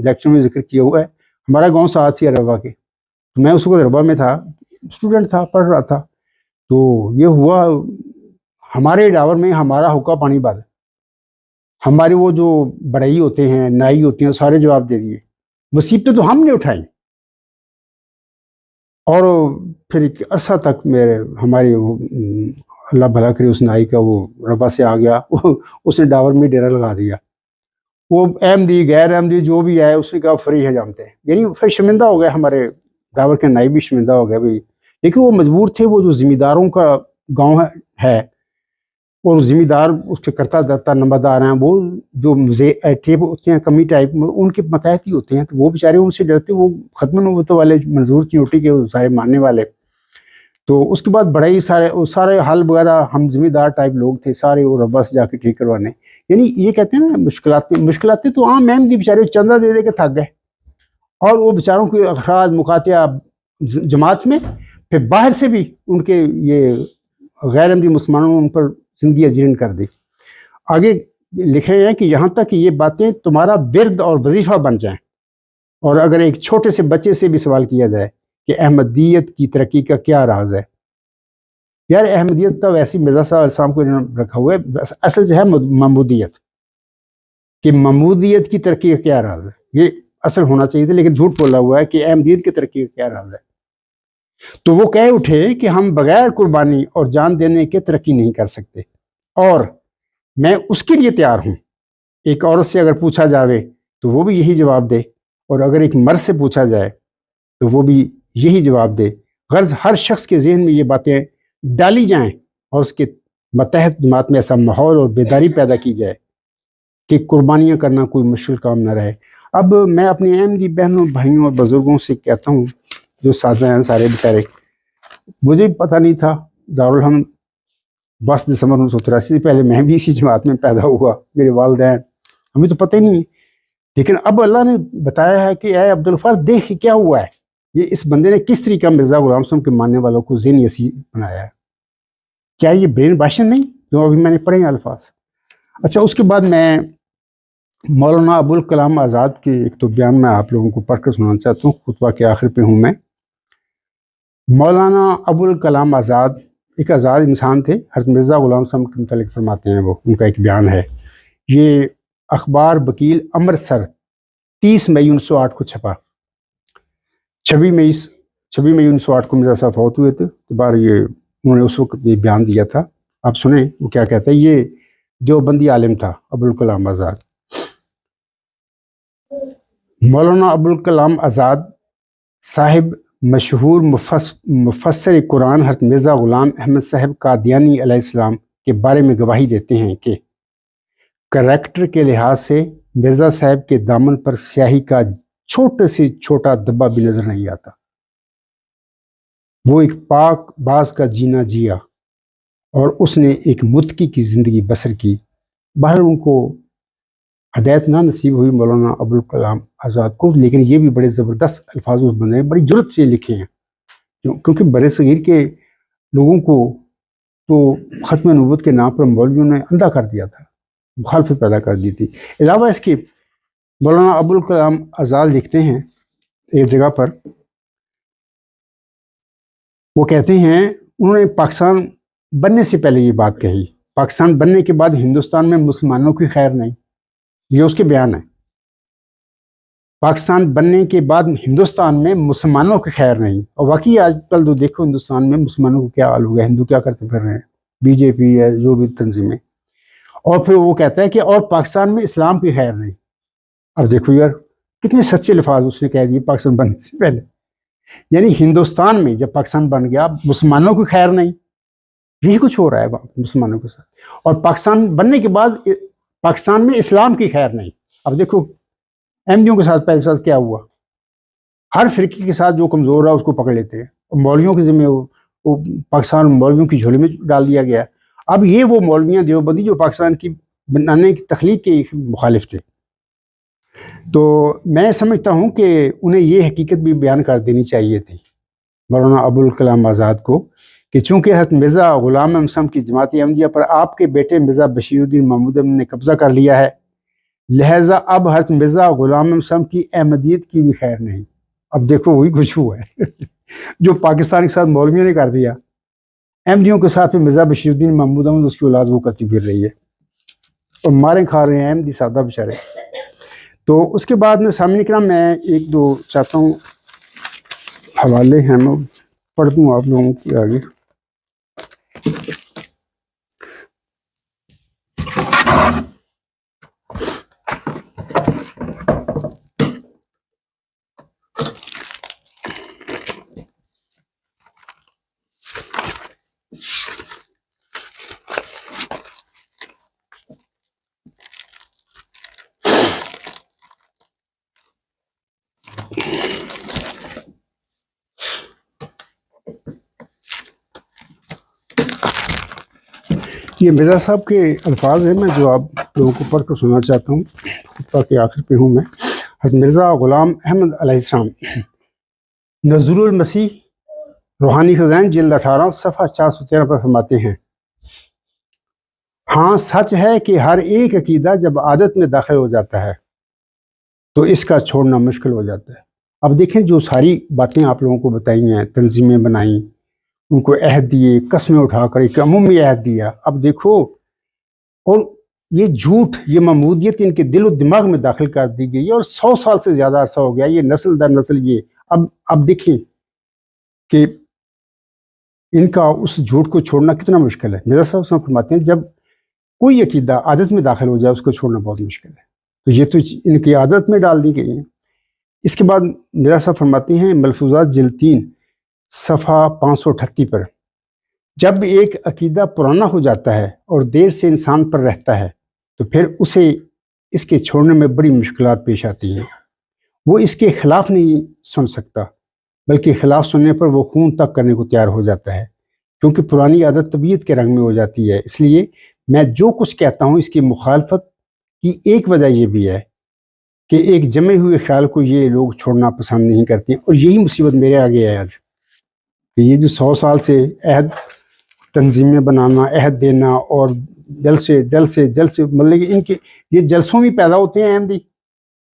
لیکچر میں ذکر کیا ہوا ہے، ہمارا گاؤں ساتھ ہی ہے ربا کے، تو میں اس وقت ربا میں تھا، اسٹوڈنٹ تھا، پڑھ رہا تھا، تو یہ ہوا ہمارے ڈاور میں ہمارا حکا پانی بند، ہمارے وہ جو بڑائی ہوتے ہیں، نائی ہوتے ہیں، سارے جواب دے دیے، مصیبتیں تو ہم نے اٹھائی۔ اور پھر ایک عرصہ تک ہمارے اللہ بھلا کرے اس نائی کا، وہ ربا سے آ گیا، اس نے ڈاور میں ڈیرا لگا دیا، وہ احمدی غیر احمدی جو بھی ہے اس نے کہا فری ہے جانتے ہیں، یعنی پھر شرمندہ ہو گئے ہمارے ڈاور کے نائی بھی شرمندہ ہو گئے بھائی، لیکن وہ مجبور تھے، وہ جو ذمہ داروں کا گاؤں ہے اور ذمہ دار اس کے کرتا داتا نمبردار ہیں، وہ جو ٹیپ ہوتے ہیں کمی ٹائپ میں، ان کے متحد ہی ہوتے ہیں، تو وہ بیچارے ان سے ڈرتے، وہ ختم نبوت والے منظور چیوٹی کے سارے ماننے والے، تو اس کے بعد بڑا ہی سارے حل وغیرہ ہم ذمہ دار ٹائپ لوگ تھے سارے، وہ ربا سے جا کے ٹھیک کروانے، یعنی یہ کہتے ہیں نا مشکلاتیں تو عام احمدی بیچارے چندہ دے دے کے تھک گئے، اور وہ بیچاروں کے اخراج مقاطعہ جماعت میں، پھر باہر سے بھی ان کے یہ غیر احمدی مسلمانوں نے ان پر زندگی اجیرن کر دی۔ آگے لکھے ہیں کہ یہاں تک کہ یہ باتیں تمہارا ورد اور وظیفہ بن جائیں، اور اگر ایک چھوٹے سے بچے سے بھی سوال کیا جائے کہ احمدیت کی ترقی کا کیا راز ہے، یار احمدیت تو ویسی مرزا صاحب علیہ السلام کو رکھا ہوا ہے، اصل جو ہے محمودیت، کہ محمودیت کی ترقی کا کیا راز ہے، یہ اصل ہونا چاہیے تھا، لیکن جھوٹ بولا ہوا ہے کہ احمدیت کی ترقی کا کیا راز ہے۔ تو وہ کہہ اٹھے کہ ہم بغیر قربانی اور جان دینے کے ترقی نہیں کر سکتے، اور میں اس کے لیے تیار ہوں۔ ایک عورت سے اگر پوچھا جاوے تو وہ بھی یہی جواب دے، اور اگر ایک مرد سے پوچھا جائے تو وہ بھی یہی جواب دے۔ غرض ہر شخص کے ذہن میں یہ باتیں ڈالی جائیں اور اس کے متحد جماعت میں ایسا ماحول اور بیداری پیدا کی جائے کہ قربانیاں کرنا کوئی مشکل کام نہ رہے۔ اب میں اپنی احمدی بہنوں، بھائیوں اور بزرگوں سے کہتا ہوں جو ساتھ ہیں سارے بیچارے، مجھے پتہ نہیں تھا، دارالحمد 22 دسمبر 1983 سے پہلے میں بھی اسی جماعت میں پیدا ہوا، میرے والدین، ہمیں تو پتہ ہی نہیں، لیکن اب اللہ نے بتایا ہے کہ اے عبدالغفار دیکھ کیا ہوا ہے، یہ اس بندے نے کس طریقہ مرزا غلام صاحب کے ماننے والوں کو ذہنی اسیر بنایا ہے۔ کیا یہ برین واشنگ نہیں جو ابھی میں نے پڑھے ہیں الفاظ؟ اچھا، اس کے بعد میں مولانا ابوالکلام آزاد کے ایک تو بیان میں آپ لوگوں کو پڑھ کر سنانا چاہتا ہوں، خطبہ کے آخر پہ ہوں میں۔ مولانا ابوالکلام آزاد ایک آزاد انسان تھے، حضرت مرزا غلام صاحب کے متعلق فرماتے ہیں، وہ ان کا ایک بیان ہے، یہ اخبار وکیل امرتسر 30 مئی 1908 کو چھپا، 26 مئی 1908 کو مرزا صاحب فوت ہوئے تھے، تو بار یہ انہوں نے اس وقت یہ بیان دیا تھا، آپ سنیں وہ کیا کہتا ہے۔ یہ دیوبندی عالم تھا ابوالکلام آزاد۔ مولانا ابوالکلام آزاد صاحب مشہور مفسر قرآن حضرت مرزا غلام احمد صاحب قادیانی علیہ السلام کے بارے میں گواہی دیتے ہیں کہ کریکٹر کے لحاظ سے مرزا صاحب کے دامن پر سیاہی کا چھوٹے سے چھوٹا دبا بھی نظر نہیں آتا۔ وہ ایک پاک باز کا جینا جیا اور اس نے ایک متقی کی زندگی بسر کی. بہرحال ان کو ہدایت نہ نصیب ہوئی مولانا ابوالکلام آزاد کو، لیکن یہ بھی بڑے زبردست الفاظ میں بنے، بڑی جرت سے لکھے ہیں، کیونکہ برِ صغیر کے لوگوں کو تو ختم نبوت کے نام پر مولویوں نے اندھا کر دیا تھا، مخالفت پیدا کر دی تھی. علاوہ اس کے مولانا ابوالکلام آزاد لکھتے ہیں ایک جگہ پر، وہ کہتے ہیں انہوں نے پاکستان بننے سے پہلے یہ بات کہی، پاکستان بننے کے بعد ہندوستان میں مسلمانوں کی خیر نہیں، یہ اس کے بیان ہے. پاکستان بننے کے بعد ہندوستان میں مسلمانوں کی خیر نہیں. اور واقعی آج کل تو دیکھو ہندوستان میں مسلمانوں کو کیا حال ہو گیا، ہندو کیا کرتے پھر رہے ہیں، بی جے پی ہے جو بھی تنظیمیں. اور پھر وہ کہتا ہے کہ اور پاکستان میں اسلام کی خیر نہیں. اب دیکھو یار کتنے سچے الفاظ اس نے کہہ دیے پاکستان بننے سے پہلے. یعنی ہندوستان میں جب پاکستان بن گیا مسلمانوں کی خیر نہیں، یہی کچھ ہو رہا ہے مسلمانوں کے ساتھ. اور پاکستان بننے کے بعد پاکستان میں اسلام کی خیر نہیں. اب دیکھو احمدیوں کے ساتھ پہلے ساتھ کیا ہوا، ہر فرقے کے ساتھ جو کمزور ہے اس کو پکڑ لیتے ہیں، اور مولویوں کے ذمہ وہ پاکستان مولویوں کی جھولی میں ڈال دیا گیا. اب یہ وہ مولویاں دیوبندی جو پاکستان کی بنانے کی تخلیق کے مخالف تھے. تو میں سمجھتا ہوں کہ انہیں یہ حقیقت بھی بیان کر دینی چاہیے تھی مولانا ابوالکلام آزاد کو، کہ چونکہ حضرت مرزا غلام احمد صاحب کی جماعت احمدیہ پر آپ کے بیٹے مرزا بشیر الدین محمود احمد نے قبضہ کر لیا ہے، لہٰذا اب حضرت مرزا غلام احمد صاحب کی احمدیت کی بھی خیر نہیں. اب دیکھو وہی کچھ ہوا ہے جو پاکستان کے ساتھ مولویوں نے کر دیا، احمدیوں کے ساتھ مرزا بشیر الدین محمود احمد اس کی اولاد وہ کرتی پھر رہی ہے، اور مارے کھا رہے ہیں احمدی سادہ بیچارے. تو اس کے بعد میں سامعین کرام میں ایک دو چاہتا ہوں حوالے ہیں میں پڑھ دوں آپ لوگوں کے آگے. یہ مرزا صاحب کے الفاظ ہیں، میں جو آپ لوگوں کو پڑھ کر سننا چاہتا ہوں، خطبہ کے آخر پہ ہوں میں. حضرت مرزا غلام احمد علیہ السلام نظر المسیح روحانی خزائن جلد 18 صفحہ 413 پر فرماتے ہیں، ہاں سچ ہے کہ ہر ایک عقیدہ جب عادت میں داخل ہو جاتا ہے تو اس کا چھوڑنا مشکل ہو جاتا ہے. اب دیکھیں جو ساری باتیں آپ لوگوں کو بتائی ہیں، تنظیمیں بنائیں، ان کو عہد دیے، قسمیں اٹھا کر ایک عمومی عہد دیا. اب دیکھو اور یہ جھوٹ، یہ ممودیت ان کے دل و دماغ میں داخل کر دی گئی ہے، اور 100 سال سے زیادہ عرصہ ہو گیا، یہ نسل در نسل یہ. اب دیکھیں کہ ان کا اس جھوٹ کو چھوڑنا کتنا مشکل ہے. مرزا صاحب فرماتے ہیں جب کوئی عقیدہ عادت میں داخل ہو جائے اس کو چھوڑنا بہت مشکل ہے. تو یہ تو ان کی عادت میں ڈال دی گئی ہیں. اس کے بعد مرزا صاحب فرماتے ہیں ملفوظات جلد 3 صفحہ 538 پر، جب ایک عقیدہ پرانا ہو جاتا ہے اور دیر سے انسان پر رہتا ہے تو پھر اسے اس کے چھوڑنے میں بڑی مشکلات پیش آتی ہیں. وہ اس کے خلاف نہیں سن سکتا، بلکہ خلاف سننے پر وہ خون تک کرنے کو تیار ہو جاتا ہے، کیونکہ پرانی عادت طبیعت کے رنگ میں ہو جاتی ہے. اس لیے میں جو کچھ کہتا ہوں اس کی مخالفت کی ایک وجہ یہ بھی ہے کہ ایک جمے ہوئے خیال کو یہ لوگ چھوڑنا پسند نہیں کرتے. اور یہی مصیبت میرے آگے ہے آج، کہ یہ جو 100 سال سے عہد تنظیمیں بنانا، عہد دینا، اور جلسے مطلب کہ ان کے یہ جلسوں میں پیدا ہوتے ہیں احمدی،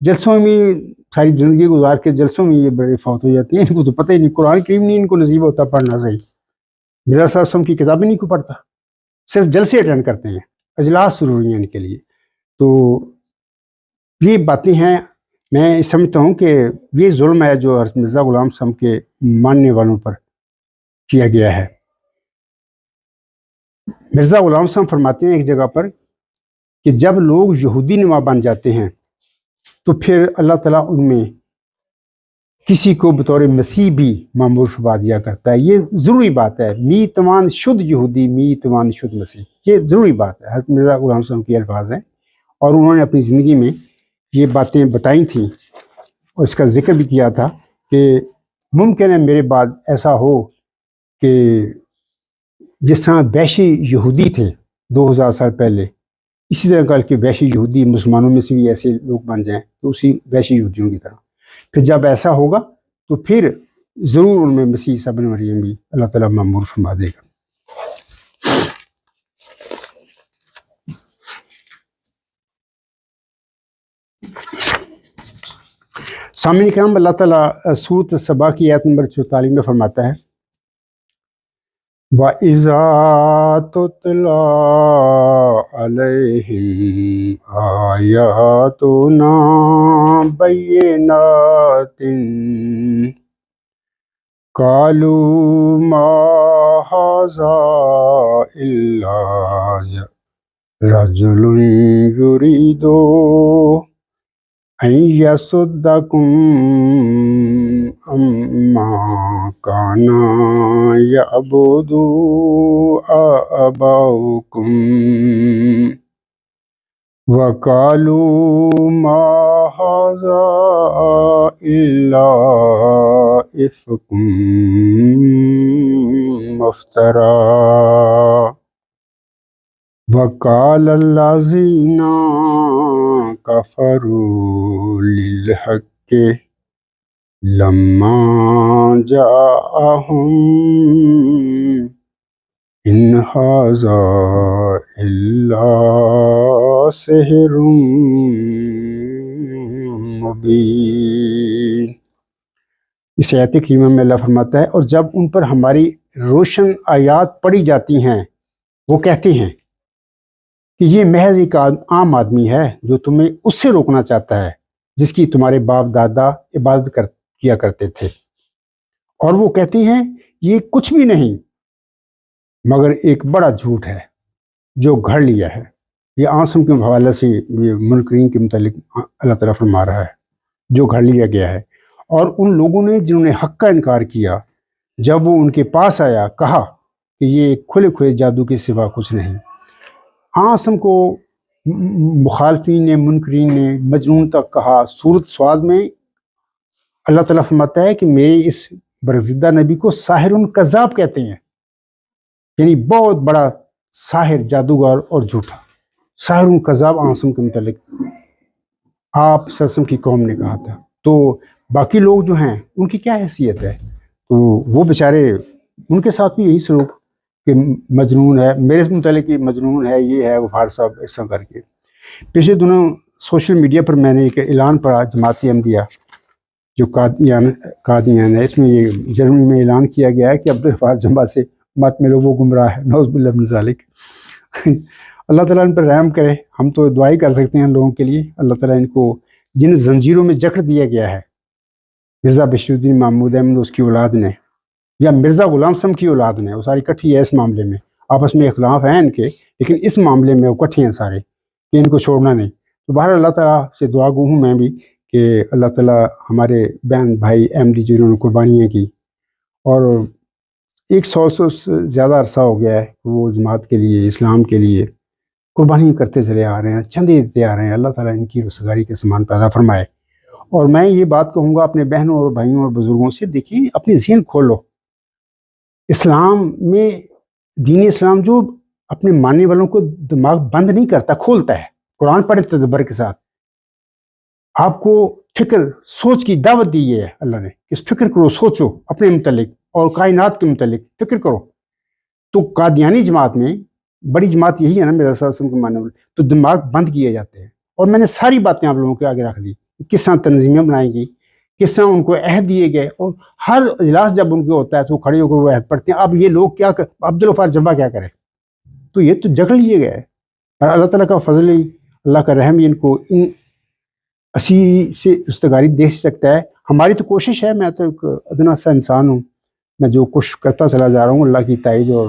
جلسوں میں ساری زندگی گزار کے جلسوں میں یہ بڑے فوت ہو جاتے ہیں. ان کو تو پتہ ہی نہیں، قرآن کریم نہیں ان کو نصیب ہوتا پڑھنا صحیح، مرزا صاحب کی کتابیں نہیں کو پڑھتا، صرف جلسے اٹینڈ کرتے ہیں، اجلاس ضروری ہیں ان کے لیے. تو یہ باتیں ہیں. میں سمجھتا ہوں کہ یہ ظلم ہے جو حضرت مرزا غلام صاحب کے ماننے والوں پر کیا گیا ہے. مرزا غلام صاحب فرماتے ہیں ایک جگہ پر کہ جب لوگ یہودی نما بن جاتے ہیں تو پھر اللہ تعالیٰ ان میں کسی کو بطور مسیح بھی معمور فرما دیا کرتا ہے. یہ ضروری بات ہے، می توان شد یہودی می توان شد مسیح، یہ ضروری بات ہے. حضرت مرزا غلام صاحب کے الفاظ ہیں، اور انہوں نے اپنی زندگی میں یہ باتیں بتائی تھیں اور اس کا ذکر بھی کیا تھا کہ ممکن ہے میرے بعد ایسا ہو کہ جس طرح وحشی یہودی تھے 2000 سال پہلے، اسی طرح کل کے وحشی یہودی مسلمانوں میں سے بھی ایسے لوگ بن جائیں تو اسی وحشی یہودیوں کی طرح. پھر جب ایسا ہوگا تو پھر ضرور ان میں مسیح عیسیٰ ابن مریم بھی اللہ تعالیٰ معمور فرما دے گا. سامعین کرام، اللہ تعالیٰ سورۃ سبا کی آیت نمبر 44 میں فرماتا ہے وَإِذَا تُتْلَىٰ عَلَيْهِمْ آيَاتُنَا بَيِّنَاتٍ قَالُوا مَا هَٰذَا إِلَّا رَجُلٌ يُرِيدُ أَن يَصُدَّكُمْ عَمَّا كَانَ يَعْبُدُ آبَاؤُكُمْ وَقَالُوا مَا هَٰذَا إِلَّا إِفْكٌ مُّفْتَرًى وَقَالَ الَّذِينَ كَفَرُوا لِلْحَقِّ لَمَّا جَاءَهُمْ إِنْ هَٰذَا إِلَّا سِحْرٌ مُّبِينٌ. اس آیت کریمہ میں اللہ فرماتا ہے اور جب ان پر ہماری روشن آیات پڑھی جاتی ہیں وہ کہتے ہیں کہ یہ محض ایک عام آدمی ہے جو تمہیں اس سے روکنا چاہتا ہے جس کی تمہارے باپ دادا عبادت کیا کرتے تھے، اور وہ کہتے ہیں یہ کچھ بھی نہیں مگر ایک بڑا جھوٹ ہے جو گھڑ لیا ہے. یہ آسم کے حوالے سے یہ منکرین کے متعلق اللہ تعالیٰ فرما رہا ہے جو گھڑ لیا گیا ہے. اور ان لوگوں نے جنہوں نے حق کا انکار کیا جب وہ ان کے پاس آیا کہا کہ یہ کھلے کھلے جادو کے سوا کچھ نہیں. آسم کو مخالفین نے منکرین نے مجنون تک کہا. سورۃ سواد میں اللہ تعالیٰ فرماتا ہے کہ میرے اس برگزیدہ نبی کو ساحر کذاب کہتے ہیں، یعنی بہت بڑا ساحر، جادوگر اور جھوٹا. ساحر کذاب آسم کے متعلق آپ سسم کی قوم نے کہا تھا. تو باقی لوگ جو ہیں ان کی کیا حیثیت ہے؟ تو وہ بیچارے ان کے ساتھ بھی یہی سلوک کہ مجنون ہے، میرے متعلق مجنون ہے، یہ ہے وہ فار صاحب اس طرح کر کے. پچھلے دنوں سوشل میڈیا پر میں نے ایک اعلان پڑھا جماعت احمدیہ جو قادیان ہے، اس میں یہ جرمنی میں اعلان کیا گیا ہے کہ عبدالغفار جمعہ سے مت ملو وہ گمراہ ہے، نعوذ باللہ من ذالک. اللہ تعالیٰ ان پر رحم کرے. ہم تو دعائی کر سکتے ہیں لوگوں کے لیے. اللہ تعالیٰ ان کو جن زنجیروں میں جکڑ دیا گیا ہے، مرزا بشیر الدین محمود احمد اس کی اولاد نے یا مرزا غلام سم کی اولاد نے، وہ ساری کٹھی ہے اس معاملے میں. آپس میں اختلاف ہیں ان کے، لیکن اس معاملے میں وہ کٹھے ہیں سارے کہ ان کو چھوڑنا نہیں. تو بہر اللہ تعالیٰ سے دعا گو ہوں میں بھی کہ اللہ تعالیٰ ہمارے بہن بھائی احمدی جنہوں نے قربانیاں کی، اور 100 سے زیادہ عرصہ ہو گیا ہے وہ جماعت کے لیے، اسلام کے لیے قربانی کرتے چلے آ رہے ہیں، چندے دیتے آ رہے ہیں. اللہ تعالیٰ ان کی رسگاری کے سامان پیدا فرمائے. اور میں یہ بات کہوں گا اپنے بہنوں اور بھائیوں اور بزرگوں سے، دیکھیں اپنی ذہن کھولو. اسلام میں دین اسلام جو اپنے ماننے والوں کو دماغ بند نہیں کرتا، کھولتا ہے. قرآن پڑھے تدبر کے ساتھ. آپ کو فکر سوچ کی دعوت دی ہے اللہ نے، کہ فکر کرو، سوچو اپنے متعلق اور کائنات کے متعلق فکر کرو. تو قادیانی جماعت میں بڑی جماعت یہی ہے نا مرزا صلی اللہ علیہ وسلم کے ماننے والے، تو دماغ بند کیے جاتے ہیں. اور میں نے ساری باتیں آپ لوگوں کے آگے رکھ دی، کس طرح تنظیمیں بنائیں گی، کس طرح ان کو عہد دیے گئے، اور ہر اجلاس جب ان کو ہوتا ہے تو وہ کھڑے ہو کر وہ عہد پڑھتے ہیں. اب یہ لوگ کیا عبدالغفار جمعہ کیا کرے؟ تو یہ تو جگڑ لیے گئے. اور اللہ تعالیٰ کا فضل، اللہ کا رحم ان کو ان اسی سے رستگاری دے سکتا ہے. ہماری تو کوشش ہے، میں تو ایک ادنا سا انسان ہوں، میں جو کچھ کرتا چلا جا رہا ہوں اللہ کی تائید اور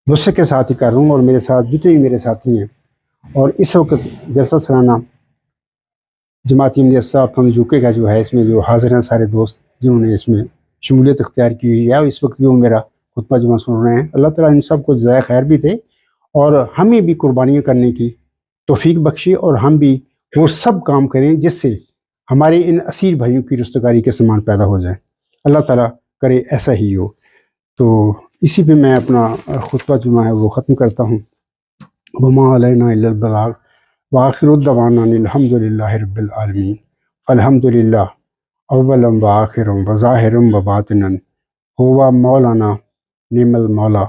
نصرت کے ساتھ ہی کر رہا ہوں، اور میرے ساتھ جتنے بھی میرے ساتھی ہیں. اور اس وقت جلسہ سالانہ جماعت احمدیہ صاحب ہم یو کے کا جو ہے، اس میں جو حاضر ہیں سارے دوست جنہوں نے اس میں شمولیت اختیار کی ہوئی ہے، اور اس وقت جو میرا خطبہ جمعہ سن رہے ہیں، اللہ تعالیٰ ان سب کو جزائے خیر بھی دے اور ہمیں بھی قربانیاں کرنے کی توفیق بخشے، اور ہم بھی وہ سب کام کریں جس سے ہمارے ان اسیر بھائیوں کی رستگاری کے سامان پیدا ہو جائیں. اللہ تعالیٰ کرے ایسا ہی ہو. تو اسی پہ میں اپنا خطبہ جو ہے وہ ختم کرتا ہوں. وما علینا الا البلاغ وآخر الدعوانا الحمد للہ رب العالمین. الحمد للہ اولا و آخرا و ظاہرا و باطنا ہوا مولانا نعم المولا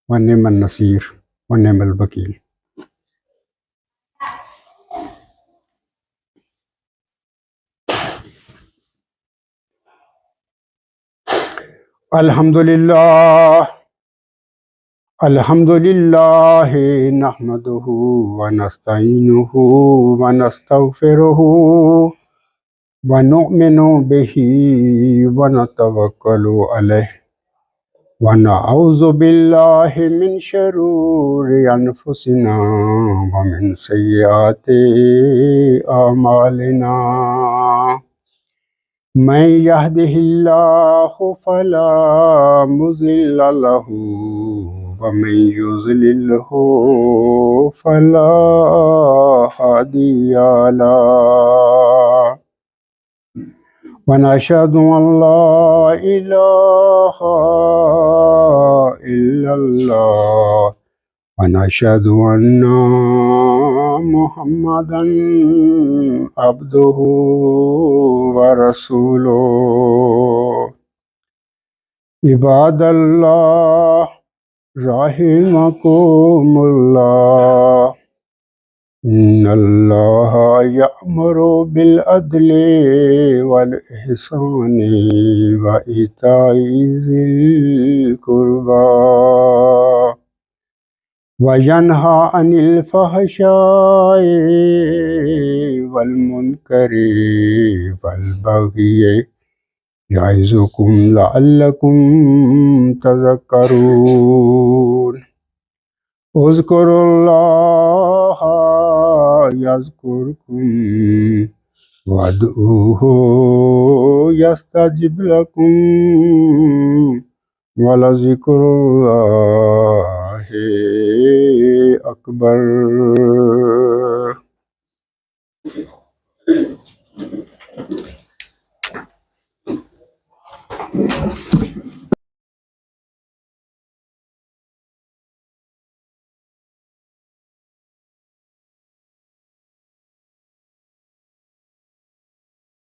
و نعم النصیر و نعم الوکیل. الحمد للہ الحمد للہ نحمدہ ونستعینہ ونستغفرہ ونؤمن بہ ونتوکل علیہ ونعوذ باللہ من شرور انفسنا ومن سیئات اعمالنا. من یہدہ اللہ فلا مضل لہ ومن یضللہ فلا ہادی لہ. ونشهد أن لا إله إلا الله ونشهد أن محمدا عبده ورسوله. عباد الله رحمكم الله إن الله يأمر بالعدل والإحسان وإيتاء ذي القربى وينهى عن الفحشاء والمنكر والبغي يعظكم لعلكم تذكرون. اذكروا الله يذكركم وادعوه يستجب لكم ولذكر الله أكبر.